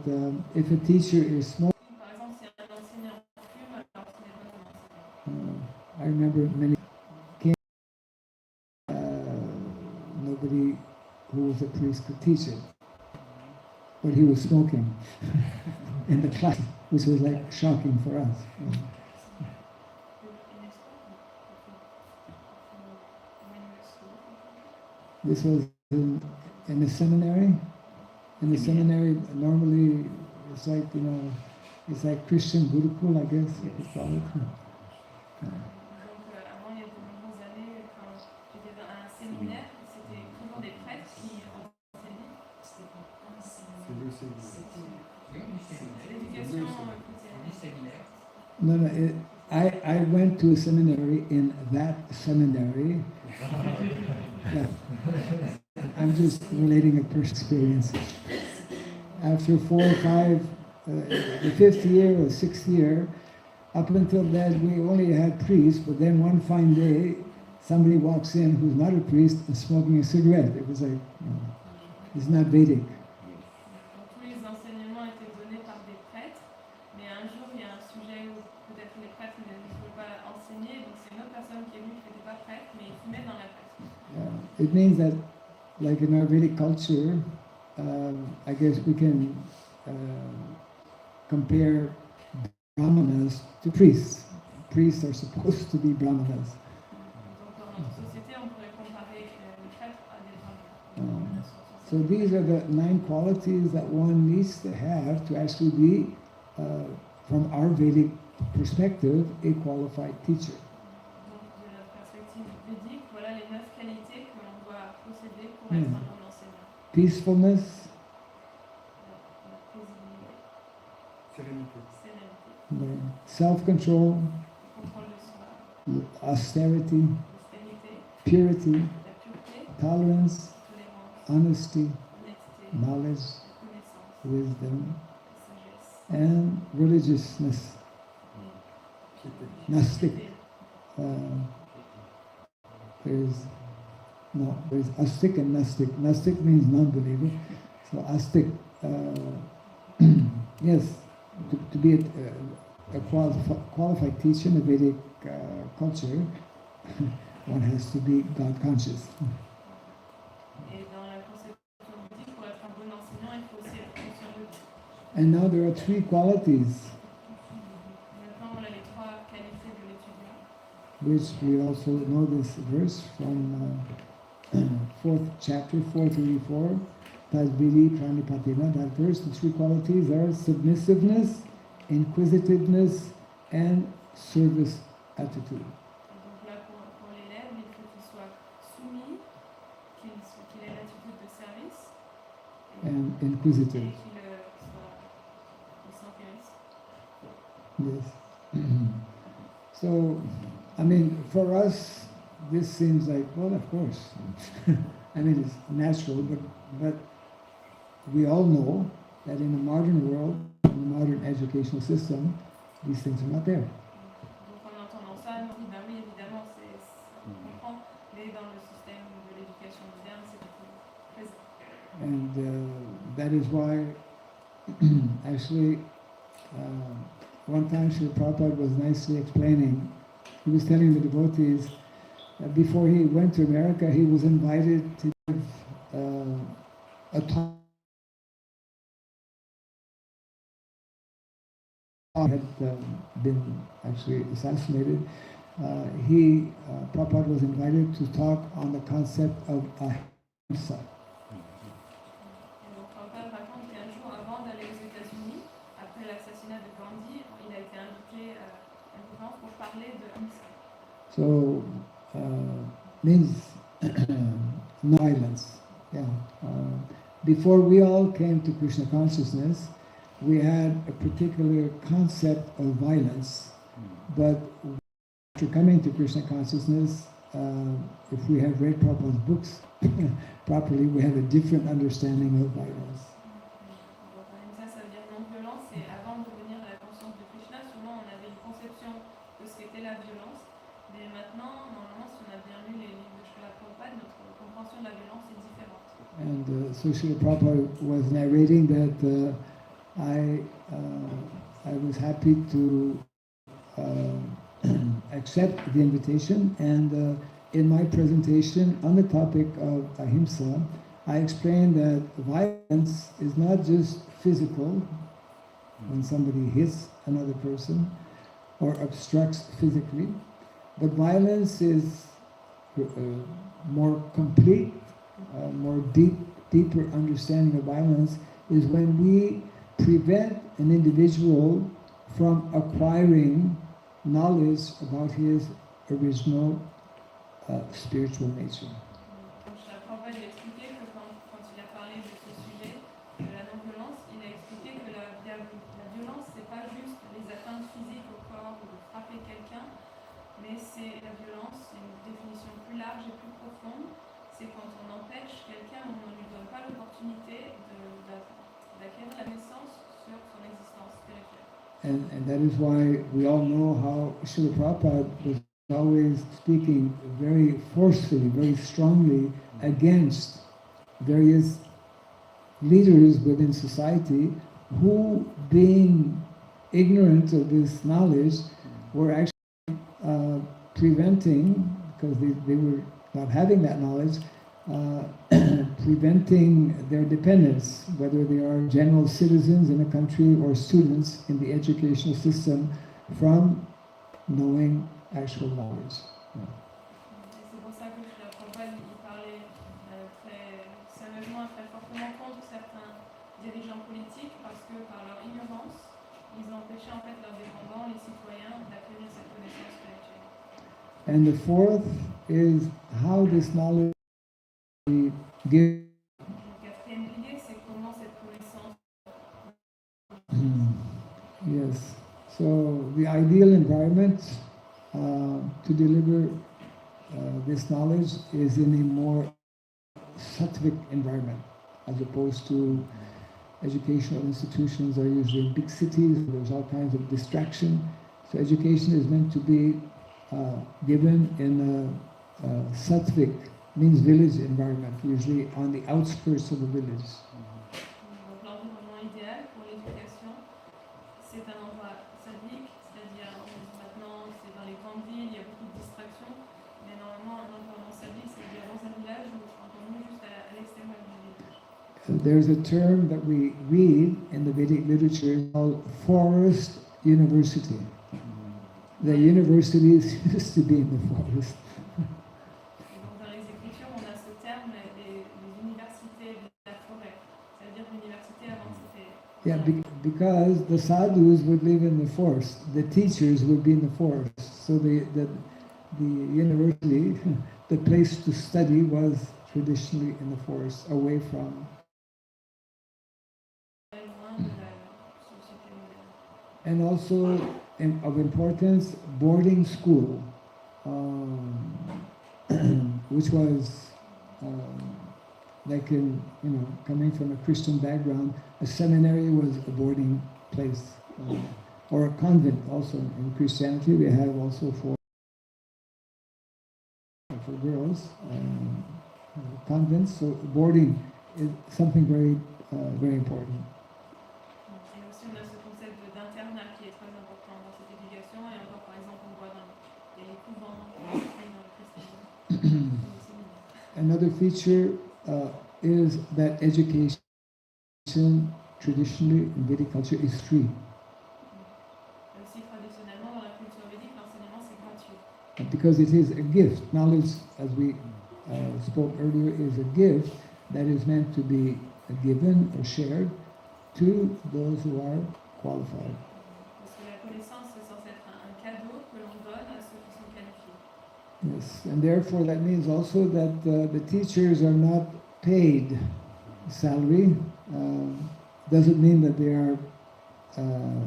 if a teacher is smoking, Par exemple, si un enseignant fume, alors ce n'est pas un enseignant. I remember many came, nobody who was a priest could teach it, but he was smoking in the class, which was like shocking for us. This was in a seminary. In the seminary, normally it's like, it's like Christian Gurukul, I guess you could call it. Donc, avant, il y a de nombreuses années, quand j'étais dans un séminaire, c'était toujours des prêtres qui enseignaient. L'éducation chrétienne. No, I went to a seminary in that seminary. Yeah. I'm just relating a personal experience. After 4 or 5, the 5th year or 6th year, up until then we only had priests, but then one fine day somebody walks in who's not a priest and smoking a cigarette. It was like, it's not Vedic. Donc, tous les enseignements étaient donnés par des prêtres, mais un jour il y a un sujet où peut-être les prêtres ne pouvaient pas enseigner, donc c'est une autre personne qui est venue qui n'était pas prêtre, mais il fumait dans la presse. It means that, like in our Vedic culture, I guess we can compare brahmanas to priests. Priests are supposed to be brahmanas. Donc dans notre société, on pourrait comparer les prêtres à des brahmanes. So these are the 9 qualities that one needs to have to actually be, from our Vedic perspective, a qualified teacher. Donc de notre perspective védique, voilà les 9 qualités que l'on doit posséder pour être un bon enseignant. Peacefulness, La paisibilité, sérénité, self-control, contrôle de soi, austerity, l'austérité, purity, la pureté, tolerance, tolérance, honesty, honnêteté, knowledge, la connaissance, wisdom, la sagesse, and religiousness. Nastic. There's astic and nastic. Nastic means non-believer. So astic, yes, to be a qualified teacher in the Vedic culture, one has to be God conscious. Et dans la conception bouddhique, pour être un bon enseignant, il faut aussi être conscient de Dieu. And now there are 3 qualities Maintenant, voilà les 3 qualités de l'étudiant. which we also know this verse from 4th chapter, 434, Tasbili Pranipatina. That verse, the 3 qualities are submissiveness, inquisitiveness, and service attitude. Et donc là, pour l'élève, il faut qu'il soit soumis, qu'il ait l'attitude de service, And et inquisitive. qu'il s'intéresse. Yes. So, I mean, for us, this seems like, well, of course. I mean, it's natural, but we all know that in the modern world, in the modern educational system, these things are not there. Donc en entendant ça, on dit, bah oui, évidemment, on comprend, mais dans le système de l'éducation moderne, c'est beaucoup présent. And that is why, actually, one time Srila Prabhupada was nicely explaining, he was telling the devotees, before he went to America, he was invited to give a talk. Had been actually assassinated. Prabhupada was invited to talk on the concept of ahimsa. Et donc Prabhupada raconte qu'un jour avant d'aller aux États-Unis, après l'assassinat de Gandhi, il a été invité à une conférence pour parler de Ahimsa. So, means non-violence. Yeah. before we all came to Krishna consciousness, we had a particular concept of violence, but after coming to Krishna consciousness, if we have read Prabhupada's books properly, we have a different understanding of violence. Ça, ça veut dire non-violence. Et avant de venir à la conscience de Krishna, souvent on avait une conception de ce qu'était la violence. Mais maintenant, normalement, si on a bien lu les livres de Srila Prabhupada, notre compréhension de la violence est différente. And so Srila Prabhupada was narrating that I was happy to accept the invitation, and in my presentation on the topic of ahimsa, I explained that violence is not just physical, when somebody hits another person or obstructs physically, but violence is more complete, more deeper understanding of violence is when we prevent an individual from acquiring knowledge about his original spiritual nature. Donc, Srila Prabhupada a expliqué que quand il a parlé de ce sujet, de la non-violence, il a expliqué que la violence, c'est pas juste les atteintes physiques au corps ou de frapper quelqu'un, mais c'est la violence, c'est une définition plus large et plus profonde. C'est quand on empêche quelqu'un ou on ne lui donne pas l'opportunité d'acquérir la connaissance sur son existence spirituelle. And that is why we all know how Srila Prabhupada was always speaking very forcefully, very strongly against various leaders within society who, being ignorant of this knowledge, were actually preventing, because they were not having that knowledge, preventing their dependents, whether they are general citizens in a country or students in the educational system, from knowing actual knowledge. C'est pour ça que Srila Prabhupada il parlait très sérieusement et très fortement contre certains dirigeants politiques parce que par leur ignorance, ils empêchaient en fait leurs dépendants, les citoyens, d'acquérir cette connaissance spirituelle. And the fourth is how this knowledge we give. Le quatrième pilier, c'est comment cette connaissance. Yes. So the ideal environment to deliver this knowledge is in a more sattvic environment, as opposed to educational institutions are usually in big cities. There's all kinds of distraction. So education is meant to be given in a sattvic, means village environment, usually on the outskirts of the village. Donc l'environnement idéal pour l'éducation, c'est un endroit sadique, c'est-à-dire maintenant c'est dans les grandes villes, il y a beaucoup de distractions, mais normalement un environnement sadique, c'est-à-dire dans un village ou encore mieux juste à l'extérieur du village. There's a term that we read in the Vedic literature called forest university. The universities used to be in the forest. Et donc dans les Écritures, on a ce terme, les universités de la forêt. Ça veut dire l'université avant c'était. Yeah, because the sadhus would live in the forest, the teachers would be in the forest. So the university, the place to study was traditionally in the forest, away from. Loin de la société moderne. And also of importance, boarding school, which was like in, coming from a Christian background, a seminary was a boarding place, or a convent also. In Christianity we have also for girls, convents, so boarding is something very, very important. Et aussi on a ce concept d'internat qui est très important dans cette éducation, et encore par exemple on voit dans les couvents, dans le christianisme. Another feature is that education traditionally in Vedic culture is free. Aussi traditionnellement dans la culture védique, l'enseignement c'est gratuit. Because it is a gift. Knowledge, as we spoke earlier, is a gift that is meant to be given or shared to those who are qualified. Parce que la connaissance c'est censé être un cadeau que l'on donne à ceux qui sont qualifiés. Yes, and therefore that means also that the teachers are not paid salary. Doesn't mean that they are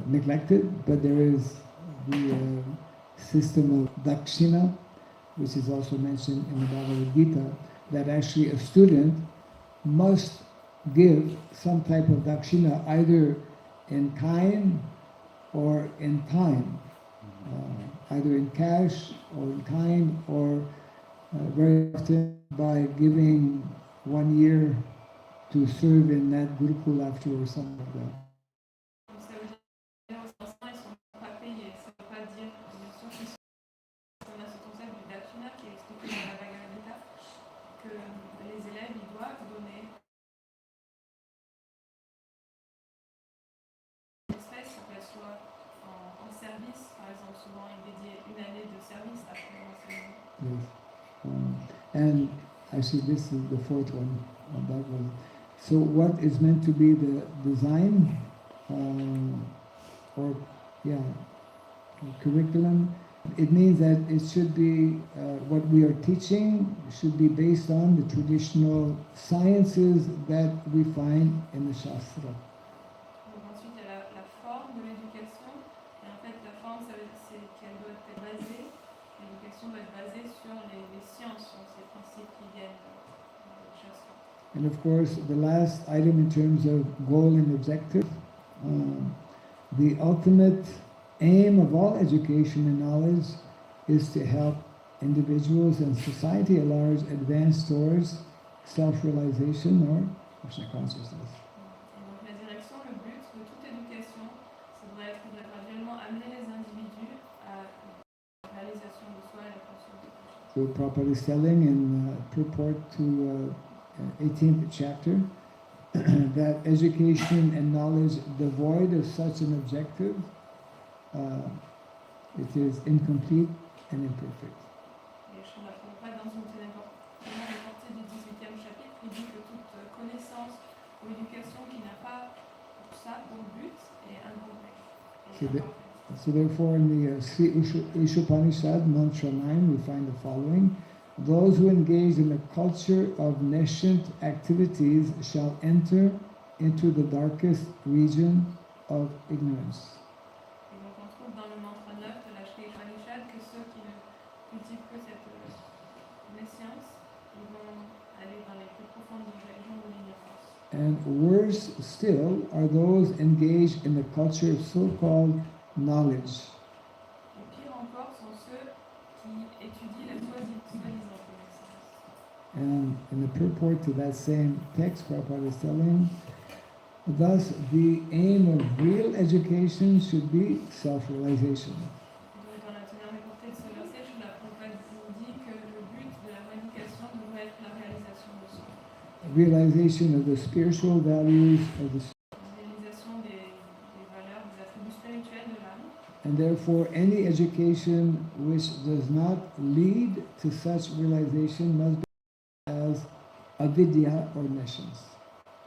neglected, but there is the system of dakshina, which is also mentioned in the Bhagavad Gita, that actually a student must give some type of dakshina either in kind or in time, either in cash or in kind, or very often by giving 1 year to serve in that Gurukul after or something like that. Donc ça veut dire que les enseignants, ils sont pas payés. Ça veut pas dire, bien sûr, qu'on a ce concept du dakshina qui est expliqué dans la Bhagavad Gita, que les élèves, ils doivent donner une espèce, qu'elle soit en service, par exemple, souvent ils dédient une année de service après l'enseignement. Yes. And actually this is the fourth one on that one. So what is meant to be the design or curriculum, it means that it should be what we are teaching should be based on the traditional sciences that we find in the Shastra. Donc ensuite il y a la forme de l'éducation, et en fait la forme c'est qu'elle doit être basée, l'éducation doit être basée sur les sciences, sur ces principes qui viennent du Shastra. And of course, the last item in terms of goal and objective, the ultimate aim of all education and knowledge is to help individuals and society at large advance towards self-realization or Krishna consciousness. Et donc la direction, le but de toute éducation, ça doit être de graduellement amener les individus à la réalisation de soi et la conscience de Krishna. So Prabhupada is telling in purport to 18th chapter that education and knowledge devoid of such an objective, it is incomplete and imperfect. Et Srila Prabhupada, dans une portée du 18e chapitre, il dit que toute connaissance ou éducation qui n'a pas ça pour but est incomplète. So therefore in the Sri Ishopanishad, mantra 9, we find the following: those who engage in the culture of nascent activities shall enter into the darkest region of ignorance. Et donc on trouve dans le mantra 9 de la Sri Upanishad que ceux qui ne cultivent que cette nescience, ils vont aller dans les plus profondes régions de l'ignorance. And worse still are those engaged in the culture of so-called knowledge. Et pire encore sont ceux qui étudient la soi-disant connaissance. And in the purport to that same text, Prabhupada is telling, thus the aim of real education should be self-realization. Donc dans la teneur et portée de ce verset, Srila Prabhupada nous dit que le but de la vraie éducation devrait être la réalisation de soi. Realization of the spiritual values of the soul. La réalisation des valeurs, des attributs spirituels de l'âme. And therefore any education which does not lead to such realization must be as avidya or nescience.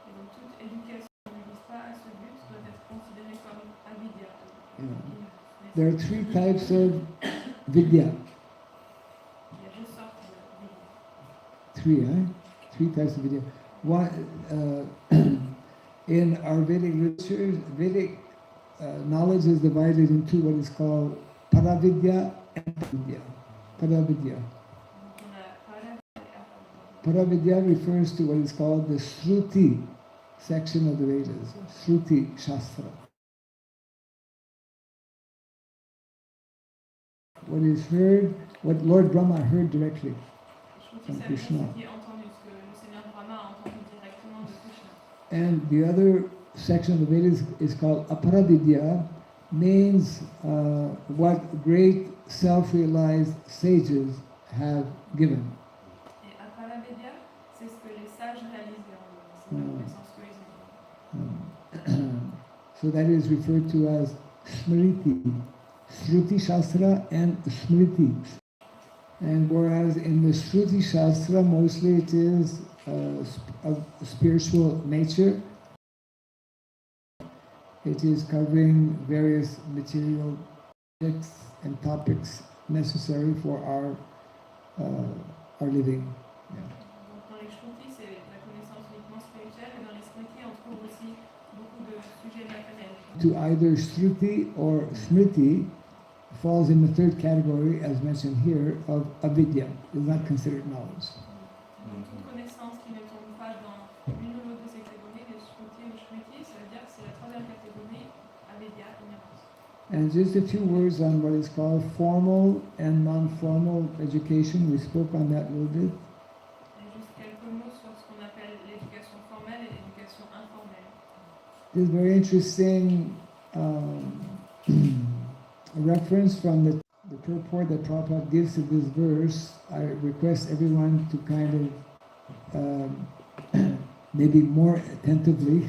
Et donc toute éducation qui ne vise pas à ce but doit être considérée comme avidya. There are three types of vidya. Il y a deux sortes de vidya. Three types of vidya. One, in our Vedic literatures, Vedic knowledge is divided into what is called paravidya and vidya. Paravidya. Donc on a para et apavidya. Paravidya refers to what is called the Shruti section of the Vedas, Shruti Shastra. What is heard, what Lord Brahma heard directly Shruti, from ça veut dire Krishna. ce qui est entendu, ce que le Seigneur Brahma a entendu directement de Krishna. And the other section of the Vedas is called Aparavidya, means what great self-realized sages have given. Et apavidya, c'est ce que les sages réalisent en eux, c'est la connaissance qu'ils ont. So that is referred to as Smriti, Shruti Shastra and Smriti. And whereas in the Shruti Shastra mostly it is of spiritual nature, it is covering various material texts and topics necessary for our living. Yeah. Donc dans les Shrutis, c'est la connaissance uniquement spirituelle, et dans to either Shruti or Smriti falls in the third category, as mentioned here, of avidya. It is not considered knowledge. Donc toute connaissance qui ne tombe pas dans une ou l'autre de ces catégories, les shruti ou shmiti, ça veut dire que c'est la troisième catégorie, avidya, ignorance. And just a few words on what is called formal and non-formal education. We spoke on that a little bit. Et juste quelques mots sur ce qu'on appelle l'éducation formelle et l'éducation informelle. This is very interesting reference from the purport that Prabhupada gives to this verse. I request everyone to kind of maybe more attentively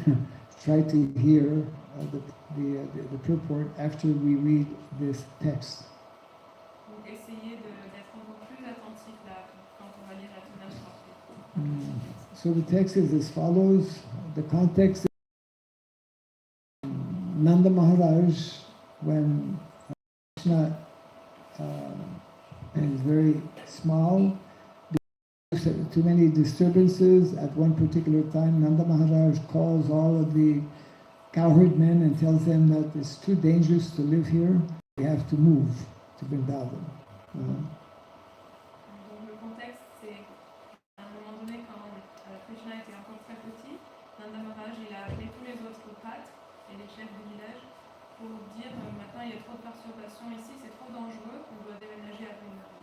try to hear the purport after we read this text. Donc essayez d'être encore plus attentif là quand on va lire la tonale parfaite. So the text is as follows. The context is Nanda Maharaj, when Krishna is very small, because of too many disturbances at one particular time, Nanda Maharaj calls all of the cowherd men and tells them that it's too dangerous to live here. We have to move to Vrindavan. Donc le contexte, c'est à un moment donné quand Krishna était encore très petit, Nanda Maharaj il a appelé tous les autres patres et les chefs du village pour dire maintenant il y a trop de perturbations ici, c'est trop dangereux, on doit déménager à Vrindavan.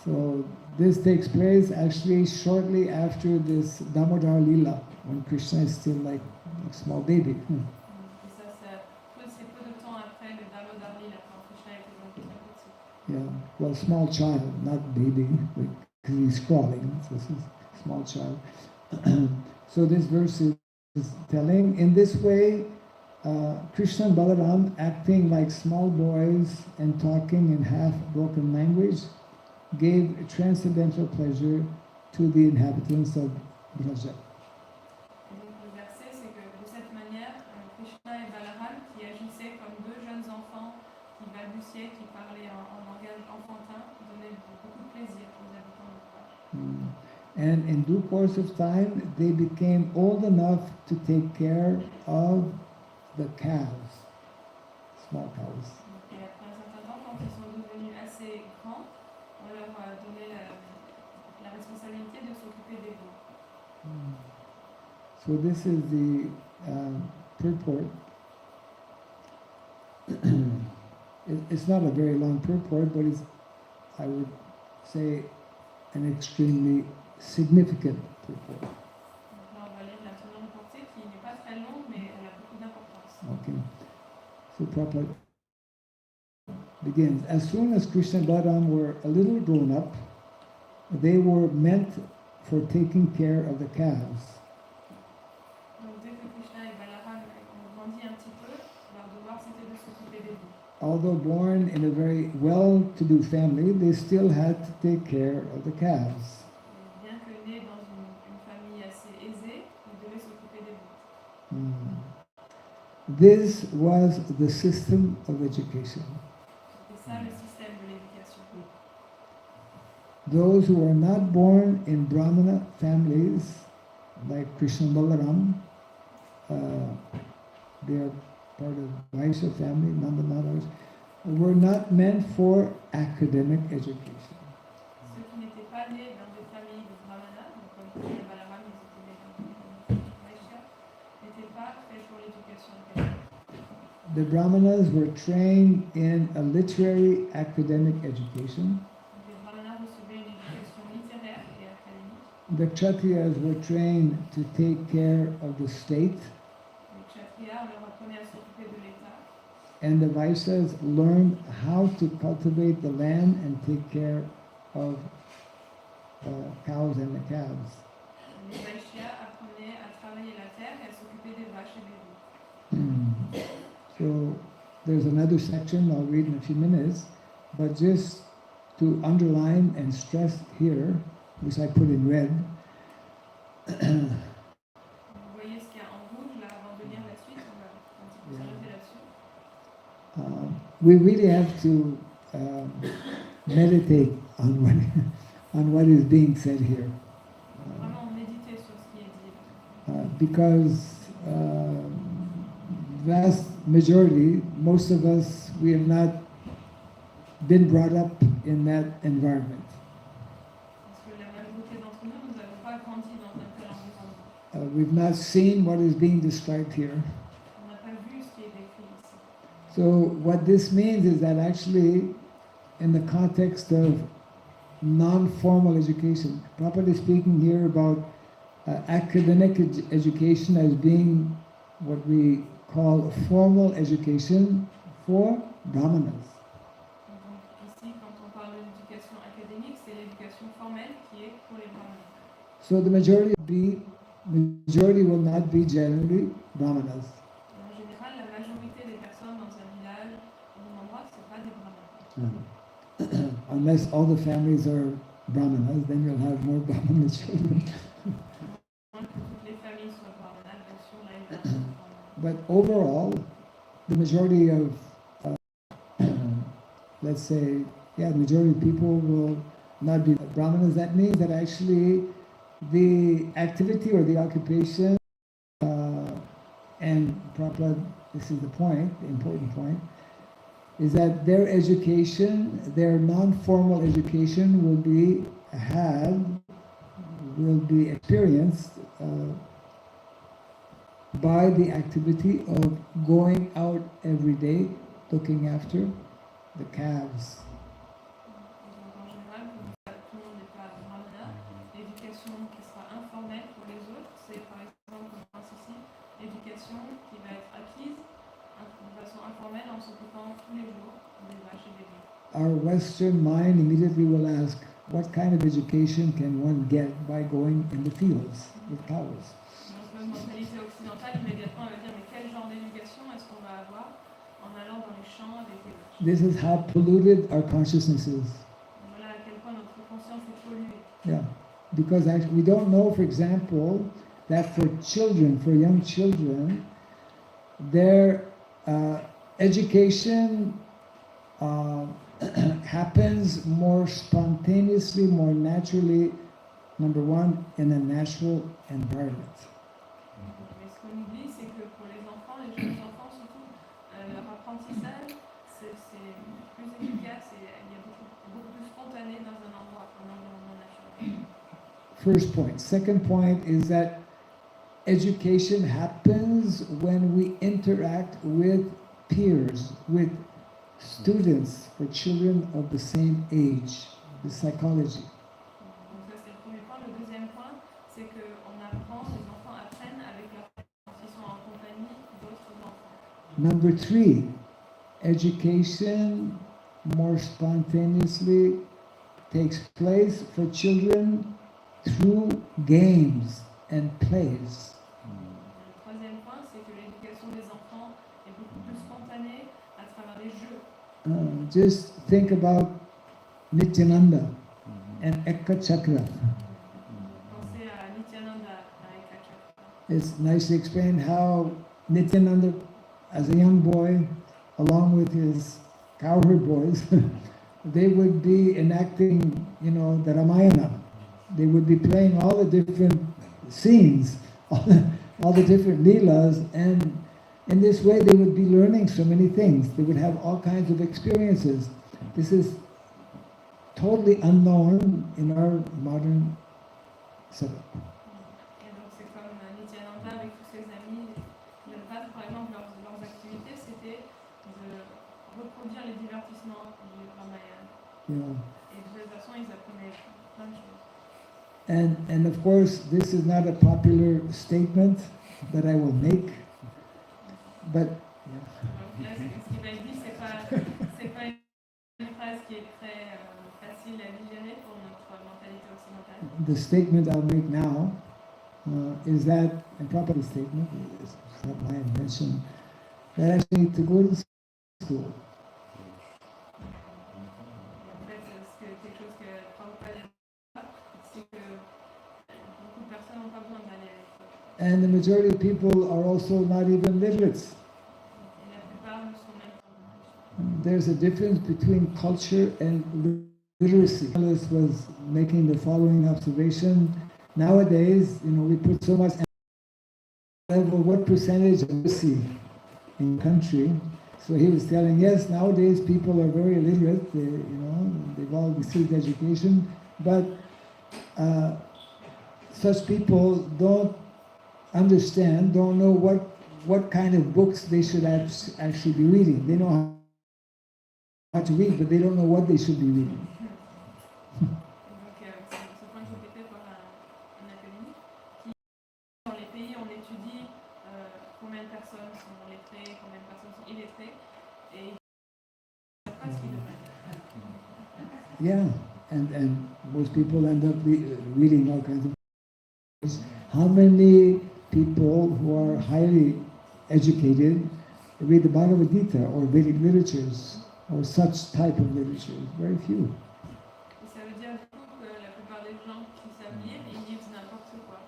So this takes place actually shortly after this Damodar Lila, when Krishna is still like a small baby. Et ça, c'est peu de temps après le Damodar Lila, quand Krishna était donc très petit. Yeah, well, small child, not baby, because he's crawling. So this is small child. So this verse is telling, in this way, Krishna and Balaram acting like small boys and talking in half-broken language gave transcendental pleasure to the inhabitants of Braja. Et donc le verset, c'est que de cette manière, Krishna et Balaram, qui agissaient comme deux jeunes enfants, qui balbutiaient, qui parlaient en langage enfantin, donnaient beaucoup de plaisir aux habitants de Braja. And in due course of time, they became old enough to take care of the cows, small cows. Et après un certain temps, quand ils sont devenus assez grands, on leur a donné la responsabilité de s'occuper des veaux. So this is the purport. It's not a very long purport, but it's, I would say, an extremely significant purport. Donc là, on va lire la tonale portée qui n'est pas très longue, mais elle a beaucoup d'importance. Okay. So Prabhupada begins. As soon as Krishna and Balaram were a little grown up, they were meant for taking care of the calves. Donc dès que Krishna et Balaram ont grandi un petit peu, leur devoir c'était de s'occuper des veaux. Although born in a very well-to-do family, they still had to take care of the calves. Et bien que nés dans une famille assez aisée, ils devaient s'occuper des veaux. This was the system of education. C'était ça le système de l'éducation. Those who are not born in Brahmana families, like Krishna and Balaram, they are part of Vaishya family, Nanda Maharaj, were not meant for academic education. Ceux qui n'étaient pas nés dans des familles de brahmanas, donc comme Krishna et Balaram, ils étaient nés dans des familles de Vaishya, n'étaient pas faits pour l'éducation académique. The Brahmanas were trained in a literary academic education. Les brahmanas recevaient une éducation littéraire et académique. The Kshatriyas were trained to take care of the state, Les kshatriyas, on leur apprenait à s'occuper de l'État. and the Vaishyas learned how to cultivate the land and take care of cows and the calves. Les Vaishyas apprenaient à travailler la terre et à s'occuper des vaches et des veaux. So there's another section I'll read in a few minutes, but just to underline and stress here, which I put in red, Vous voyez ce qu'il y a en rouge là avant de lire la suite, on va un petit peu s'arrêter là-dessus. we really have to meditate on what is being said here. Vraiment méditer sur ce qui est dit. Because vast majority, most of us, we have not been brought up in that environment. Parce que la majorité d'entre nous, nous n'avons pas grandi dans un tel environnement. We've not seen what is being described here. On n'a pas vu ce qui est décrit ici. So what this means is that actually, in the context of non-formal education, properly speaking here about academic education as being what we call formal education for brahmanas. Donc ici, quand on parle de l'éducation académique, c'est l'éducation formelle qui est pour les brahmanes. So the majority will not be generally brahmanas. Et en général, la majorité des personnes dans un village ou un endroit, ce pas des brahmanes. Unless all the families are brahmanas, then you'll have more brahmana children. À moins que toutes les familles soient brahmanes, bien sûr, là, il va y avoir des brahmanes. But overall, the majority of, let's say, majority of people will not be brahmanas. That means that actually the activity or the occupation, and Prabhupada, this is the point, the important point, is that their education, their non-formal education will be experienced by the activity of going out every day, looking after the calves. Donc en général, comme tout le monde n'est pas brahmana, l'éducation qui sera informelle pour les autres, c'est par exemple, comme on pense ici, l'éducation qui va être acquise de façon informelle en s'occupant tous les jours des vaches et des bœufs. Our Western mind immediately will ask, what kind of education can one get by going in the fields with cows? Notre mentalité occidentale immédiatement va dire mais quel genre d'éducation est-ce qu'on va avoir en allant dans les champs avec les vaches? This is how polluted our consciousness is. Voilà à quel point notre conscience est polluée. Yeah, because actually we don't know, for example, that for children, for young children, their education happens more spontaneously, more naturally, number one, in a natural environment. Mais ce qu'on oublie, c'est que pour les enfants, les jeunes enfants surtout, leur apprentissage, c'est plus efficace et il y a beaucoup plus spontané dans un environnement naturel. First point. Second point is that education happens when we interact with peers, with students or children of the same age, the psychology. Donc ça c'est le premier point. Le deuxième point, c'est que les enfants apprennent avec leurs parents, ils sont en compagnie d'autres enfants. Number three, education more spontaneously takes place for children through games and plays. Le troisième point, c'est que l'éducation des enfants est beaucoup plus spontanée à travers les jeux. Just think about Nityananda and Ekka Chakra. Pensez à Nityananda, à Ekachakra. It's nicely explained how Nityananda, as a young boy, along with his cowherd boys, they would be enacting, the Ramayana. They would be playing all the different scenes, all the different leelas, and in this way they would be learning so many things. They would have all kinds of experiences. This is totally unknown in our modern setup. Et donc c'est comme Nityananda avec tous ses amis. Le base, par exemple, leurs activités, c'était de reproduire les divertissements du Ramayana. Yeah. Et de cette façon, ils apprenaient plein de choses. And of course, this is not a popular statement that I will make, but Donc là, ce qui va être dit, c'est pas une phrase qui est très facile à digérer pour notre mentalité occidentale. the statement I'll make now is that, and proper statement, it's not my invention, that actually to go to school. En fait, quelque chose que Prabhupada dit, c'est que beaucoup de personnes n'ont pas besoin d'aller à l'école. And the majority of people are also not even literates. Et la plupart ne sont même pas. There's a difference between culture and literacy. Alice was making the following observation. Nowadays, we put so much level, what percentage of literacy in the country. So he was telling, yes, nowadays people are very illiterate, they've all received education, but such people don't understand, don't know what kind of books they should actually be reading. They know how to read, but they don't know what they should be reading. Donc, ce point répété par un académique qui, dans les pays, on étudie combien de personnes sont lettrées, combien de personnes sont illettrées, et ils ne savent pas ce qu'ils devraient faire. Yeah, and most people end up reading all kinds of books. How many people who are highly educated read the Bhagavad Gita or Vedic literatures or such type of literature? Very few. Et ça veut dire du coup que la plupart des gens qui savent lire, ils lisent n'importe quoi.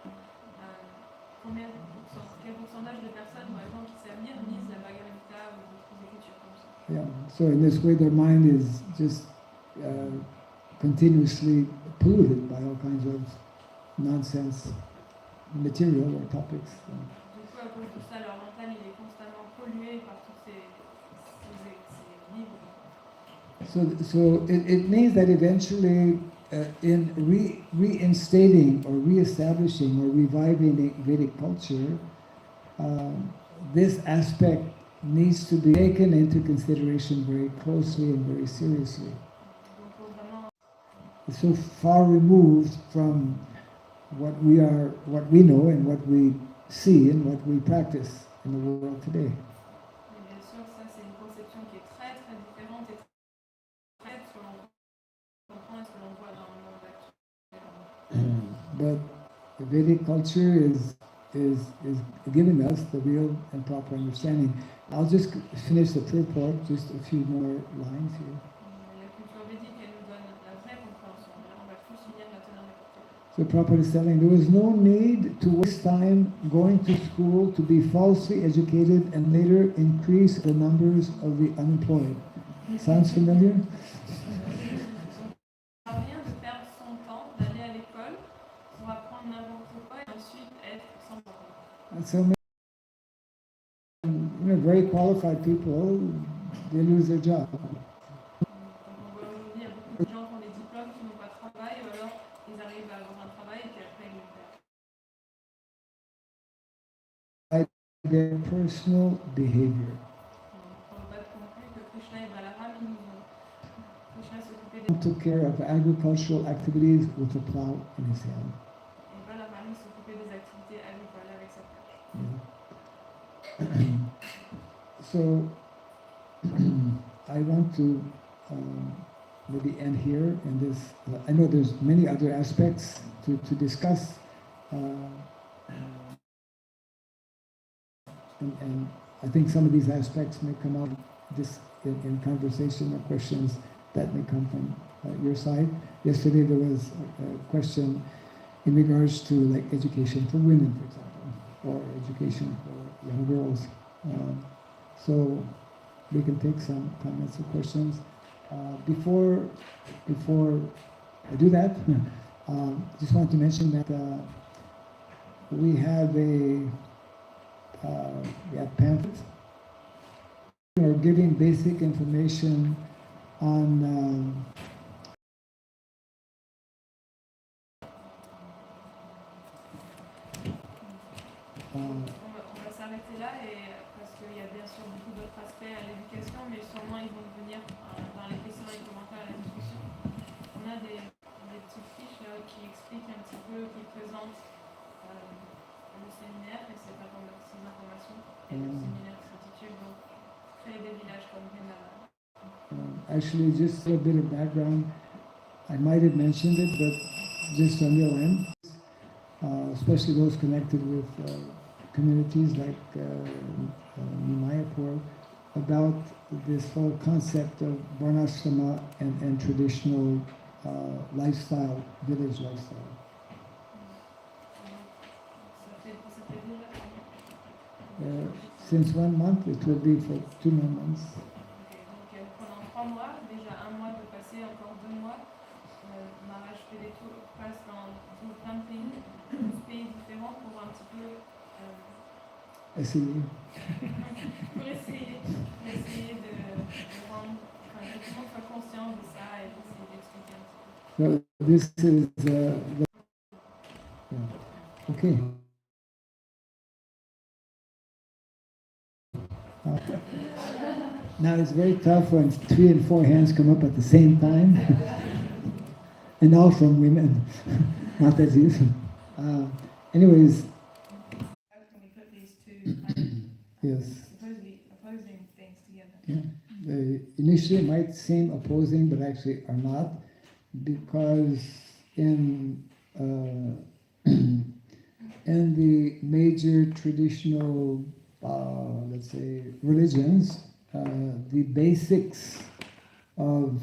Quel pourcentage de personnes, par exemple, qui savent lire, lisent la Bhagavad Gita ou d'autres écritures comme ça? Yeah, so in this way their mind is just continuously polluted by all kinds of nonsense material or topics. Du coup, à cause de ça, leur mental il est constamment pollué par tous ces livres. So it means that eventually, in reinstating or reestablishing or reviving Vedic culture, this aspect needs to be taken into consideration very closely and very seriously. It's so far removed from what we know and what we see and what we practice in the world today. Bien sûr, ça c'est une conception qui est très très différente et très ce que l'on comprend et ce que l'on voit dans le monde actuel. But the Vedic culture is giving us the real and proper understanding. I'll just finish the purport, just a few more lines here. La culture védique, elle nous donne la vraie compréhension. Là, on va tout finir maintenant les purports. So Prabhupada is telling there is no need to waste time going to school to be falsely educated and later increase the numbers of the unemployed. Sounds familiar? Ça sert à rien de perdre son temps d'aller à l'école pour apprendre n'importe quoi et ensuite être sans emploi. And so many very qualified people, they lose their job. Donc on voit aujourd'hui, il y a beaucoup de gens qui ont des diplômes qui n'ont pas de travail ou alors ils arrivent à avoir un travail et puis après ils le perdent. Their personal behavior. Prabhupada conclut que Krishna est Balaram, Krishna s'occupait des Took care of agricultural activities with a plow in his hand. et Balaram s'occupait des activités agricoles avec sa pêche. Yeah. So I want to maybe end here in this. I know there's many other aspects to discuss, and I think some of these aspects may come out in conversation or questions that may come from your side. Yesterday there was a question in regards to like education for women, for example, or education for young girls. So we can take some comments or questions. Before I do that, just want to mention that we have a pamphlet. We're giving basic information on On va s'arrêter là et, parce qu'il y a bien sûr beaucoup d'autres aspects à l'éducation, mais sûrement ils vont venir dans les questions et commentaires à la discussion. On a des petites fiches là, qui expliquent un petit peu, qui présentent le séminaire et ces informations. Et le séminaire s'intitule donc Créer des villages comme Vrindavan. actually, just a bit of background. I might have mentioned it, but just on your end, especially those connected with communities like Mayapur, about this whole concept of varnashrama and traditional lifestyle, village lifestyle. Ça fait déjà Since 1 month, it will be for 2 more months. Okay, donc pendant 3 mois, déjà 1 mois de passer, encore 2 mois, Maharaj fait des tours, passe dans plein de pays, 12 pays différents pour un petit peu Essayer. Pour essayer de rendre, enfin, que tout le monde soit conscient de ça et d'essayer d'expliquer un petit peu. So this is okay. Now it's very tough when 3 and 4 hands come up at the same time, and all from women. Not that easy. Anyways, How can we put these two kind of yes. supposedly opposing things together? Yeah. Initially, it might seem opposing, but actually are not, because in in the major traditional, let's say, religions, the basics of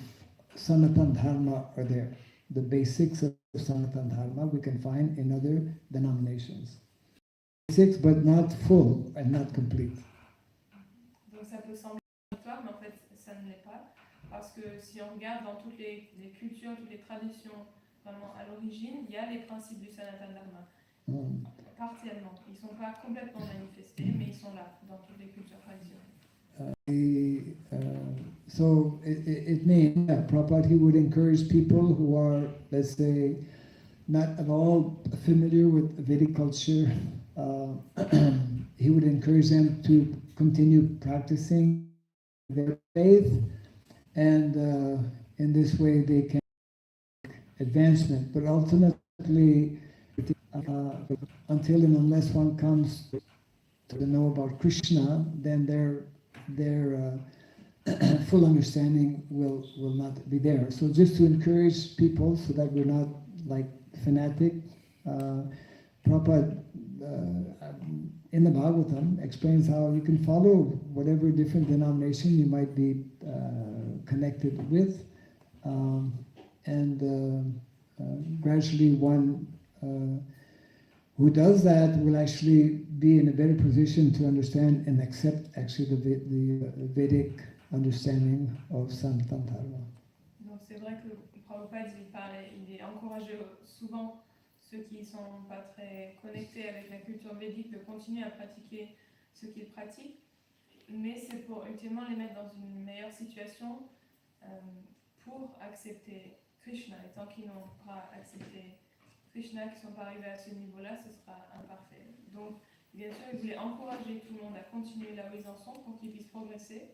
Sanatana Dharma are there. The basics of Sanatana Dharma we can find in other denominations. Basics, but not full and not complete. Donc ça peut sembler contradictoire, mais en fait ça ne l'est pas. Parce que si on regarde dans toutes les cultures, toutes les traditions, vraiment à l'origine, il y a les principes du Sanatana Dharma. Partiellement. Ils ne sont pas complètement manifestés, mais ils sont là dans toutes les cultures traditionnelles. So it means that Prabhupada, he would encourage people who are, let's say, not at all familiar with Vedic culture. He would encourage them to continue practicing their faith, and in this way they can advancement. But ultimately, until and unless one comes to know about Krishna, then their full understanding will not be there. So just to encourage people so that we're not like fanatic, Prabhupada in the Bhagavatam explains how you can follow whatever different denomination you might be connected with, and gradually one who does that will actually be in a better position to understand and accept actually the Vedic understanding of Sanatana Dharma. Donc c'est vrai que Prabhupada il encourage souvent ceux qui ne sont pas très connectés avec la culture védique de continuer à pratiquer ce qu'ils pratiquent, mais c'est pour ultimement les mettre dans une meilleure situation pour accepter Krishna. Et tant qu'ils n'ont pas accepté Krishna, qui ne sont pas arrivés à ce niveau-là, ce sera imparfait. Donc, bien sûr, il voulait encourager tout le monde à continuer là où ils en sont pour qu'ils puissent progresser,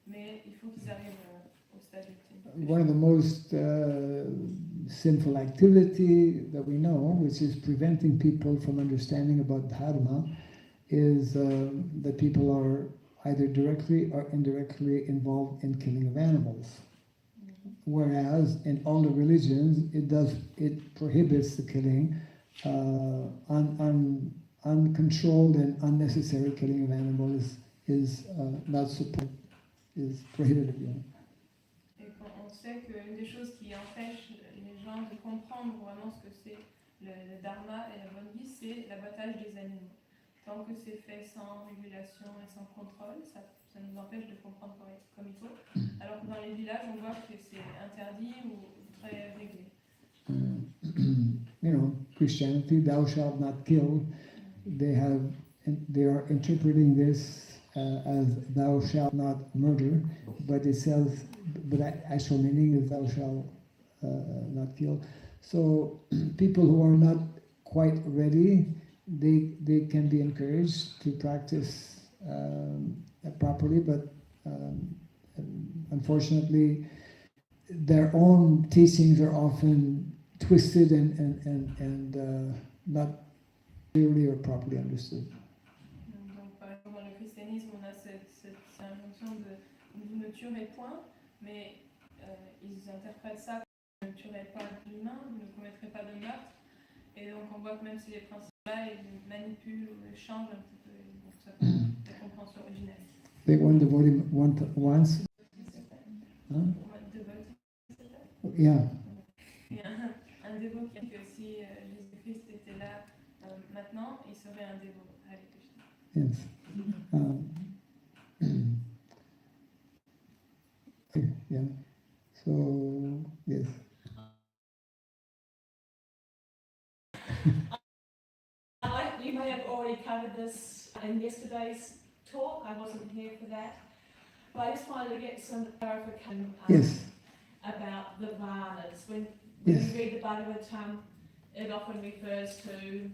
mais il faut qu'ils arrivent au stade ultime. One of the most sinful activity that we know, which is preventing people from understanding about Dharma, is that people are either directly or indirectly involved in killing of animals. Whereas in all the religions, it prohibits the killing, uncontrolled and unnecessary killing of animals is not supported, is prohibited. Yeah. Et on sait qu'une des choses qui empêche les gens de comprendre vraiment ce que c'est le dharma et la bonne vie, c'est l'abattage des animaux. Tant que c'est fait sans régulation et sans contrôle, ça nous empêche de comprendre comme il faut. Alors que dans les villages, on voit que c'est interdit ou très réglé. You know, Christianity, thou shalt not kill. They are interpreting this as thou shalt not murder, but it says, but actual meaning is thou shalt not kill. So people who are not quite ready, they can be encouraged to practice properly, but unfortunately, their own teachings are often twisted and not clearly or properly understood. Donc, par exemple, dans le christianisme, on a cette notion de vous ne tuerez point, mais ils interprètent ça comme vous ne tuerez pas l'humain, vous ne commettrez pas de meurtre. Et donc, on voit que même si les principes-là, ils manipulent ou les changent un petit peu, donc ça peut être la compréhension originelle. They one devotee once. Huh? Yeah. Il y a un dévot qui a dit que si Jésus-Christ était là maintenant, il serait un dévot. Hare Krishna. Yes. Yeah. So yes. you may have already covered this in yesterday's talk. I wasn't here for that. But I just wanted to get some clarification Yes. about the varnas. When Yes. you read the Bhagavatam, it often refers to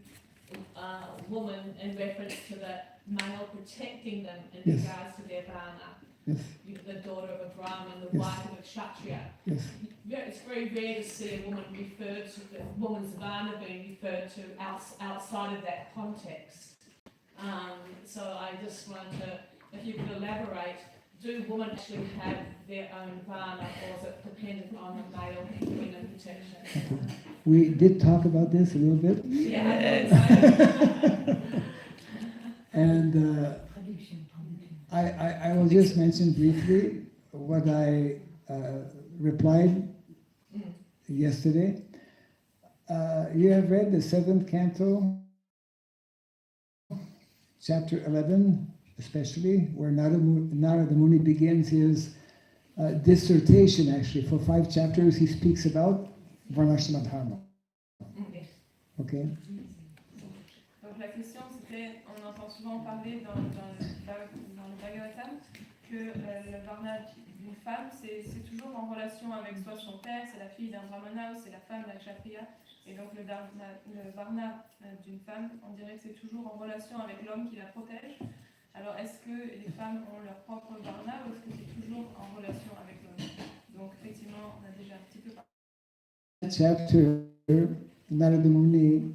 woman in reference to the male protecting them in Yes. regards to their varna. Yes. The daughter of a Brahmin, the Yes. wife of a Kshatriya. Yes. It's very rare to see a woman referred to, the woman's varna being referred to outside of that context. So I just wanted to, if you could elaborate, do women actually have their own varna, or is it dependent on the male women protection? We did talk about this a little bit. Yeah, I And I will just mention briefly what I replied yesterday. You have read the 7th canto, chapter 11, especially, where Narada Muni begins his dissertation, actually. For 5 chapters, he speaks about Varnashrama Dharma. Okay? Donc la question c'était, on entend souvent parler dans le Bhagavatam que le varna d'une femme c'est toujours en relation avec soit son père, c'est la fille d'un brahmana ou c'est la femme d'un kshatriya. Et donc le varna d'une femme, on dirait que c'est toujours en relation avec l'homme qui la protège. Alors est-ce que les femmes ont leur propre varna ou est-ce que c'est toujours en relation avec l'homme? Donc effectivement, on a déjà un petit peu parlé. Chapter, Narada Muni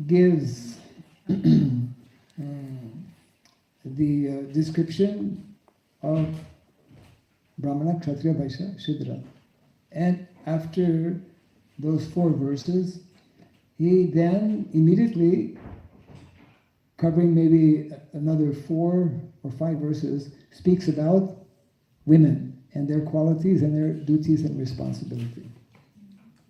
gives the description of Brahmana, Kshatriya, Vaishya, Shudra. And after those 4 verses, he then immediately, covering maybe another 4 or 5 verses, speaks about women and their qualities and their duties and responsibility.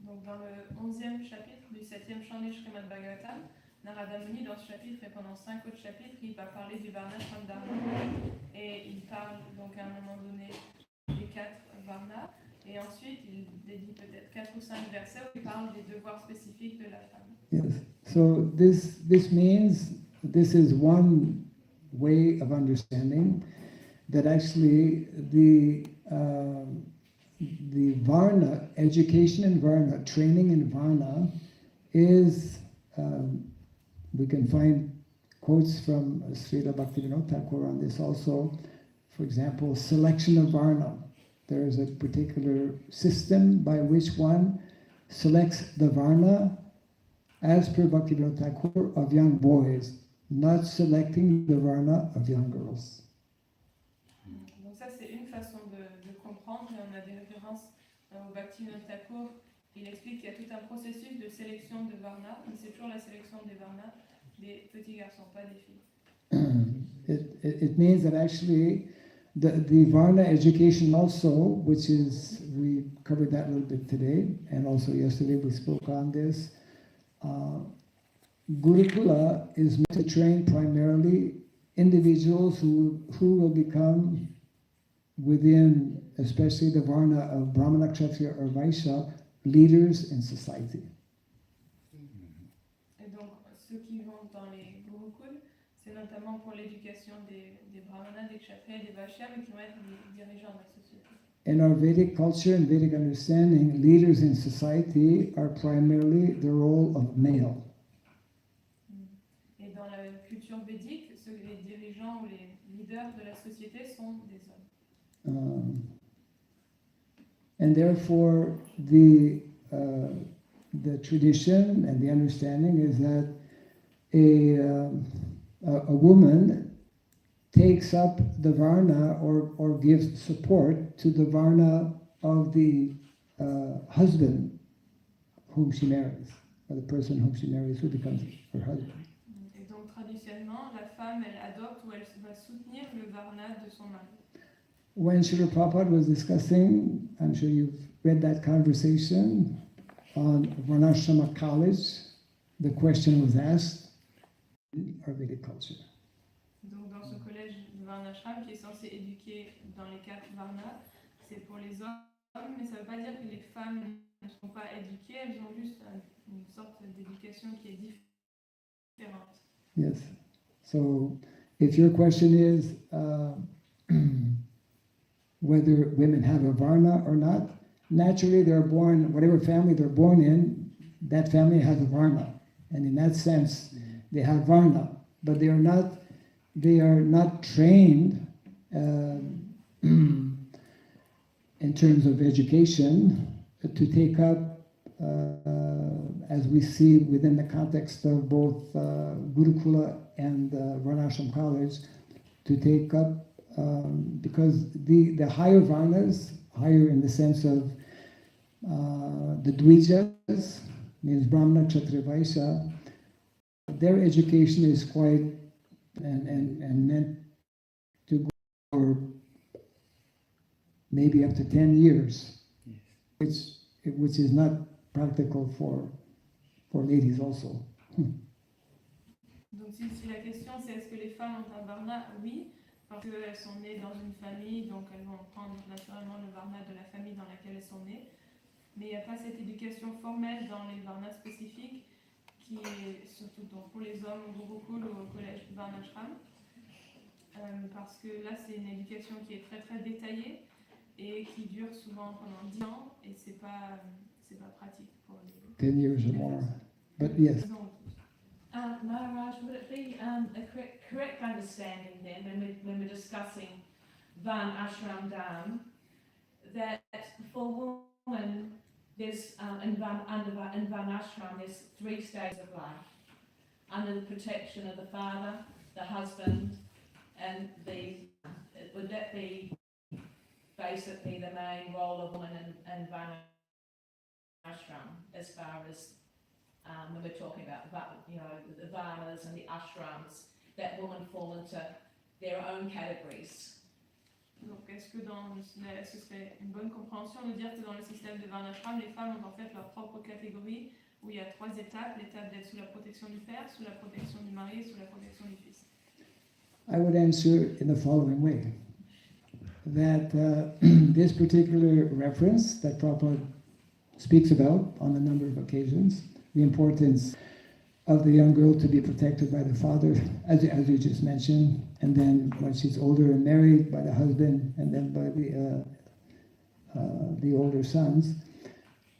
Donc dans le 11e chapitre du 7e Chandi Srimad Bhagavatam, Narada Muni dans ce chapitre et pendant 5 autres chapitres, il va parler du Varna Dharma et il parle donc à un moment donné des 4 Varnas et ensuite il dédie peut-être 4 ou 5 versets où il parle des devoirs spécifiques de la femme. Yes. So this means this is one way of understanding that actually the Varna, education in Varna, training in Varna is, we can find quotes from Srila Bhaktivinoda Thakur on this also. For example, selection of Varna. There is a particular system by which one selects the Varna as per Bhaktivinoda Thakur of young boys, not selecting the Varna of young girls. Donc ça c'est une façon de comprendre et on a des références au Bhaktivinoda Thakur. Il explique qu'il y a tout un processus de sélection de Varna, mais c'est toujours la sélection des Varna des petits garçons, pas des filles. It means that actually the Varna education also, which is, we covered that a little bit today, and also yesterday we spoke on this, Gurukula is meant to train primarily individuals who will become within, especially the Varna of Brahmana, Kshatriya or Vaishya, leaders in society. Et donc ceux qui vont dans les Gurukuls, c'est notamment pour l'éducation des Brahmanas, des Kshatriyas, des Vaishyas, mais qui vont être les dirigeants de la société. In our Vedic culture and Vedic understanding, leaders in society are primarily the role of male. Et dans la culture védique, les dirigeants ou les leaders de la société sont des hommes. And therefore, the tradition and the understanding is that a woman takes up the Varna or gives support to the Varna of the husband whom she marries, or the person whom she marries who becomes her husband. Et donc traditionnellement, la femme, elle adopte ou elle va soutenir le Varna de son mari. When Srila Prabhupada was discussing, I'm sure you've read that conversation on Varnashrama College, the question was asked, our Vedic culture. Donc dans ce collège de Varnashram qui est censé éduquer dans les 4 Varnas, c'est pour les hommes, mais ça ne veut pas dire que les femmes ne sont pas éduquées, elles ont juste une sorte d'éducation qui est différentes. Yes. So, if your question is whether women have a varna or not, naturally they're born, whatever family they're born in, that family has a varna. And in that sense, they have varna. But they are not trained in terms of education to take up, as we see within the context of both Gurukula and Varnashram College, to take up, because the higher Varnas, higher in the sense of the Dvijas, means Brahmana, Kshatriya, Vaishya, their education is quite and meant to go for maybe up to 10 years, which is not practical for ladies also. Donc si la question c'est est-ce que les femmes ont un varna? Oui, parce qu'elles sont nées dans une famille, donc elles vont prendre naturellement le varna de la famille dans laquelle elles sont nées. Mais il n'y a pas cette éducation formelle dans les varnas spécifiques, qui est surtout donc pour les hommes au Gurukul ou au collège Varnashram. Parce que là c'est une éducation qui est très très détaillée et qui dure souvent pendant 10 ans et c'est pas pratique pour les 10 years or more. But yes. Maharaj, would it be a correct understanding then, when we're discussing Van Ashram Dhan, that for women, there's in Van Ashram, there's 3 stages of life, under the protection of the father, the husband, and would that be basically the main role of women in Van Ashram, as far as when we're talking about the varnas and the ashrams, that women fall into their own categories? Donc est-ce que ce serait une bonne compréhension de dire que dans le système de Varnashram, les femmes ont en fait leur propre catégorie où il y a 3 étapes, l'étape d'être sous la protection du père, sous la protection du mari et sous la protection du fils? I would answer in the following way, that this particular reference that Prabhupada speaks about on a number of occasions, the importance of the young girl to be protected by the father, as you just mentioned, and then when she's older and married, by the husband, and then by the older sons.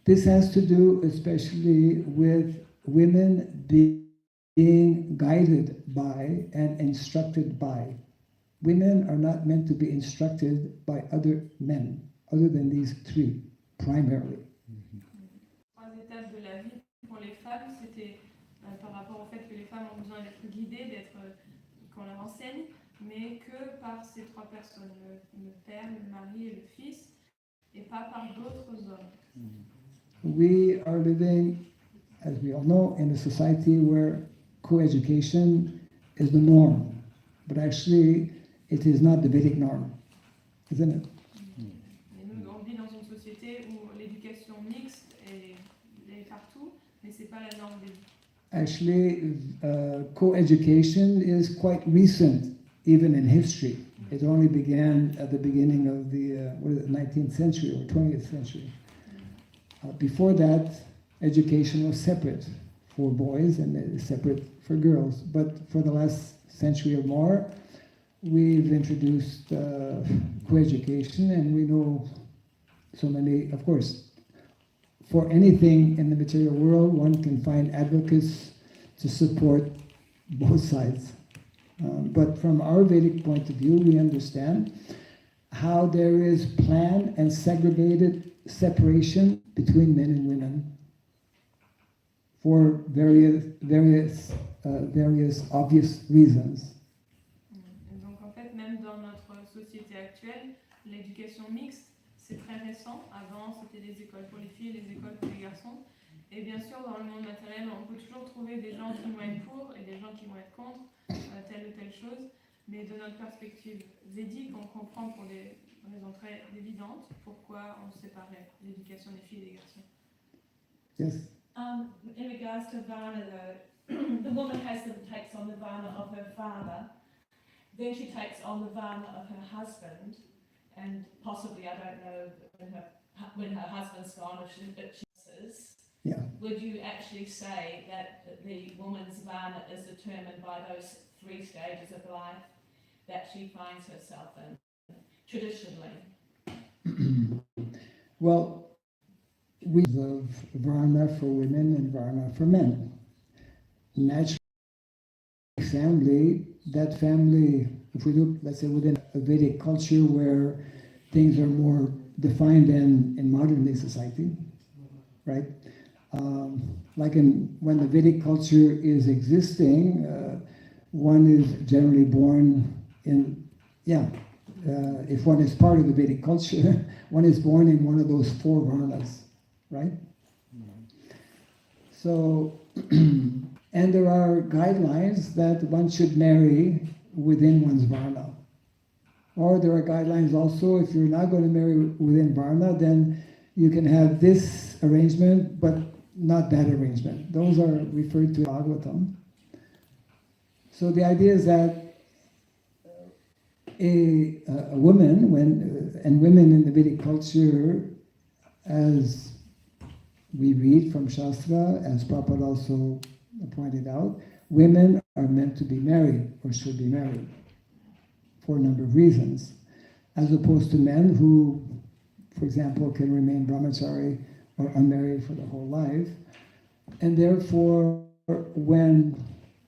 This has to do especially with women being guided by and instructed by. Women are not meant to be instructed by other men, other than these 3, primarily. 3 étapes de la vie pour les femmes, c'était par rapport au fait que les femmes ont besoin d'être guidées, qu'on leur enseigne, mais que par ces 3 personnes, le père, le mari et le fils, et pas par d'autres hommes. We are living, as we all know, in a society where co-education is the norm, but actually it is not the Vedic norm, isn't it? Et nous, on vit dans une société où l'éducation mixte est partout, mais c'est pas la norme védique. Actually, co-education is quite recent, even in history. It only began at the beginning of the 19th century or 20th century. Before that, education was separate for boys and separate for girls. But for the last century or more, we've introduced co-education, and we know so many, of course, for anything in the material world, one can find advocates to support both sides. But from our Vedic point of view, we understand how there is planned and segregated separation between men and women for various obvious reasons. Et donc en fait, même dans notre société actuelle, l'éducation mixte, c'est très récent. Avant, c'était les écoles pour les filles et les écoles pour les garçons. Et bien sûr, dans le monde matériel, on peut toujours trouver des gens qui vont être pour et des gens qui vont être contre telle ou telle chose. Mais de notre perspective védique, on comprend pour des raisons très évidentes pourquoi on séparait l'éducation des filles et des garçons. Yes. In regards to Varna, though, the woman takes on the Varna of her father, then she takes on the Varna of her husband, and possibly, I don't know, when her husband's gone, if she says. Yeah. would you actually say that the woman's varna is determined by those 3 stages of life that she finds herself in, traditionally? Well, we have varna for women and varna for men. Naturally, family, that family, if we look, let's say, within a Vedic culture where things are more defined than in modern day society, right? Like when the Vedic culture is existing, one is generally born in, if one is part of the Vedic culture, one is born in one of those 4 varnas, right? So, and there are guidelines that one should marry within one's varna. Or there are guidelines also, if you're not going to marry within varna, then you can have this arrangement, but not that arrangement. Those are referred to Bhagavatam. So the idea is that a woman, and women in the Vedic culture, as we read from Shastra, as Prabhupada also pointed out, women are meant to be married, or should be married, for a number of reasons, as opposed to men who, for example, can remain brahmachari or unmarried for the whole life. And therefore, when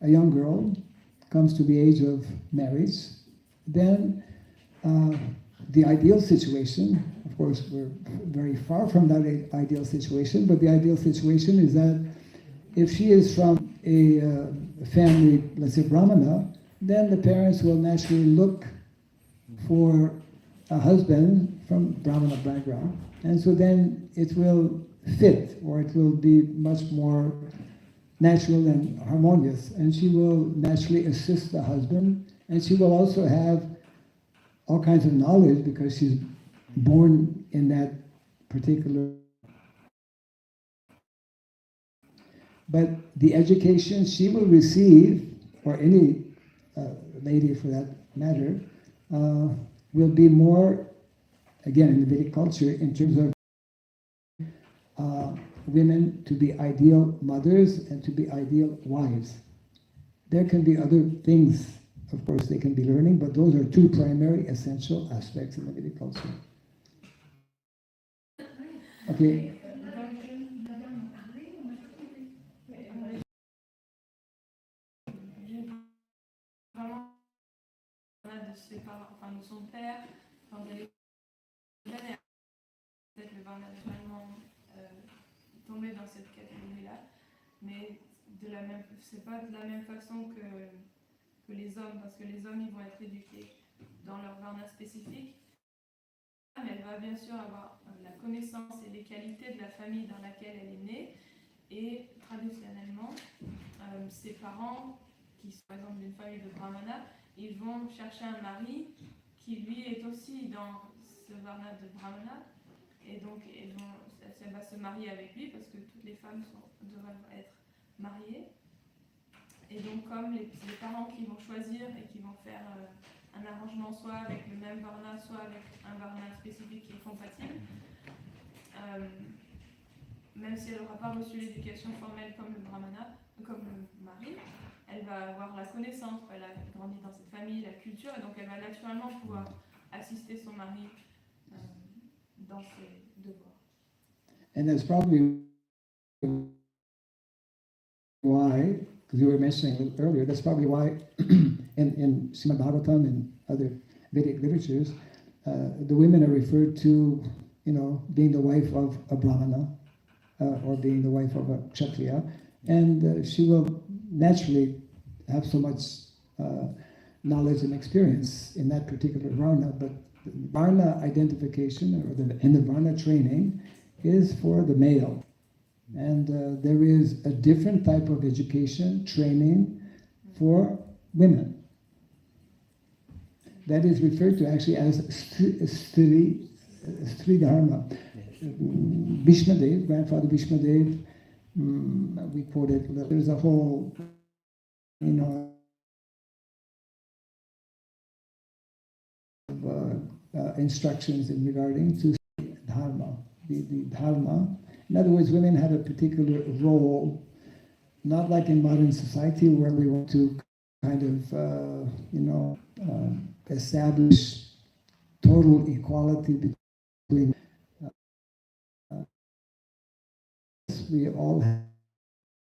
a young girl comes to the age of marriage, then the ideal situation, of course we're very far from that ideal situation, but the ideal situation is that if she is from a family, let's say Brahmana, then the parents will naturally look for a husband from Brahmana background, and so then it will fit, or it will be much more natural and harmonious, and she will naturally assist the husband, and she will also have all kinds of knowledge because she's born in that particular. But the education she will receive, or any lady for that matter, will be more, again, in the Vedic culture, in terms of women to be ideal mothers and to be ideal wives. There can be other things, of course, they can be learning, but those are 2 primary essential aspects in the Vedic culture. Okay. De ses parents, enfin de son père, quand elle est jeune, peut-être le va naturellement tomber dans cette catégorie-là, mais c'est pas de la même façon que les hommes, parce que les hommes ils vont être éduqués dans leur varna spécifique. Mais elle va bien sûr avoir la connaissance et les qualités de la famille dans laquelle elle est née, et traditionnellement, ses parents, qui sont par exemple d'une famille de brahmana, ils vont chercher un mari qui lui est aussi dans ce varna de brahmana, et donc elle va se marier avec lui parce que toutes les femmes doivent être mariées. Et donc comme les parents qui vont choisir et qui vont faire un arrangement soit avec le même varna, soit avec un varna spécifique qui est compatible, même si elle n'aura pas reçu l'éducation formelle comme le brahmana, comme le mari, elle va avoir la connaissance, elle a grandi dans cette famille, la culture, et donc elle va naturellement pouvoir assister son mari dans ses devoirs. And that's probably why, because you were mentioning a little earlier, that's probably why in Srimad Bhagavatam and other Vedic literatures, the women are referred to, being the wife of a Brahmana, or being the wife of a Kshatriya, and she will naturally have so much knowledge and experience in that particular Varna, but the Varna identification and the Varna training is for the male. And there is a different type of education, training for women. That is referred to actually as Stri Dharma. Bhishma Dev, grandfather Bhishma Dev, we quoted, there's a whole, instructions in regarding to dharma. The dharma, In other words, women had a particular role, not like in modern society where we want to kind of, establish total equality between. We all have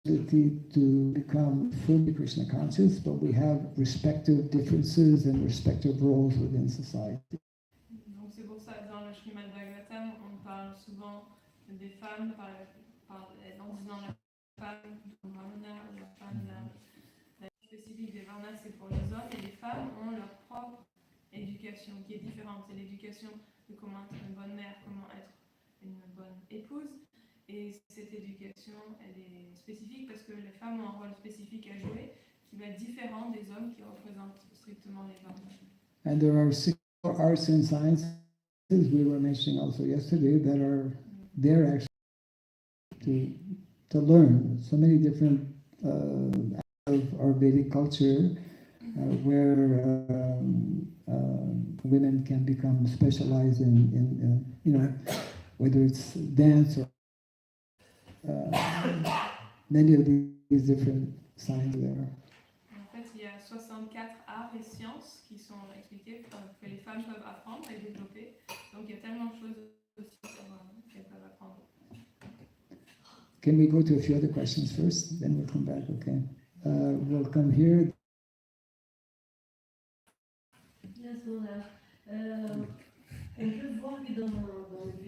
the ability to become fully Krishna conscious, but we have respective differences and respective roles within society. Donc c'est pour ça que dans le Srimad Bhagavatam, on parle souvent des femmes en disant la femme du Brahmana ou la femme la spécifique des Varnas, c'est pour les hommes, et les femmes ont leur propre éducation qui est différente. C'est l'éducation de comment être une bonne mère, comment être une bonne épouse. Et cette éducation, elle est spécifique parce que les femmes ont un rôle spécifique à jouer qui va être différent des hommes qui représentent strictement les Varnas. And there are 6 arts and sciences we were mentioning also yesterday that are there actually to learn. So many different of our Vedic culture where women can become specialized in whether it's dance or many of these different signs there. En fait, il y a 64 arts et sciences qui sont expliqués, que les femmes peuvent apprendre et développer. Donc il y a tellement de choses aussi qu'elles peuvent apprendre. Can we go to a few other questions first? Then we'll come back, okay? We'll come here. Yes, on peut voir que dans le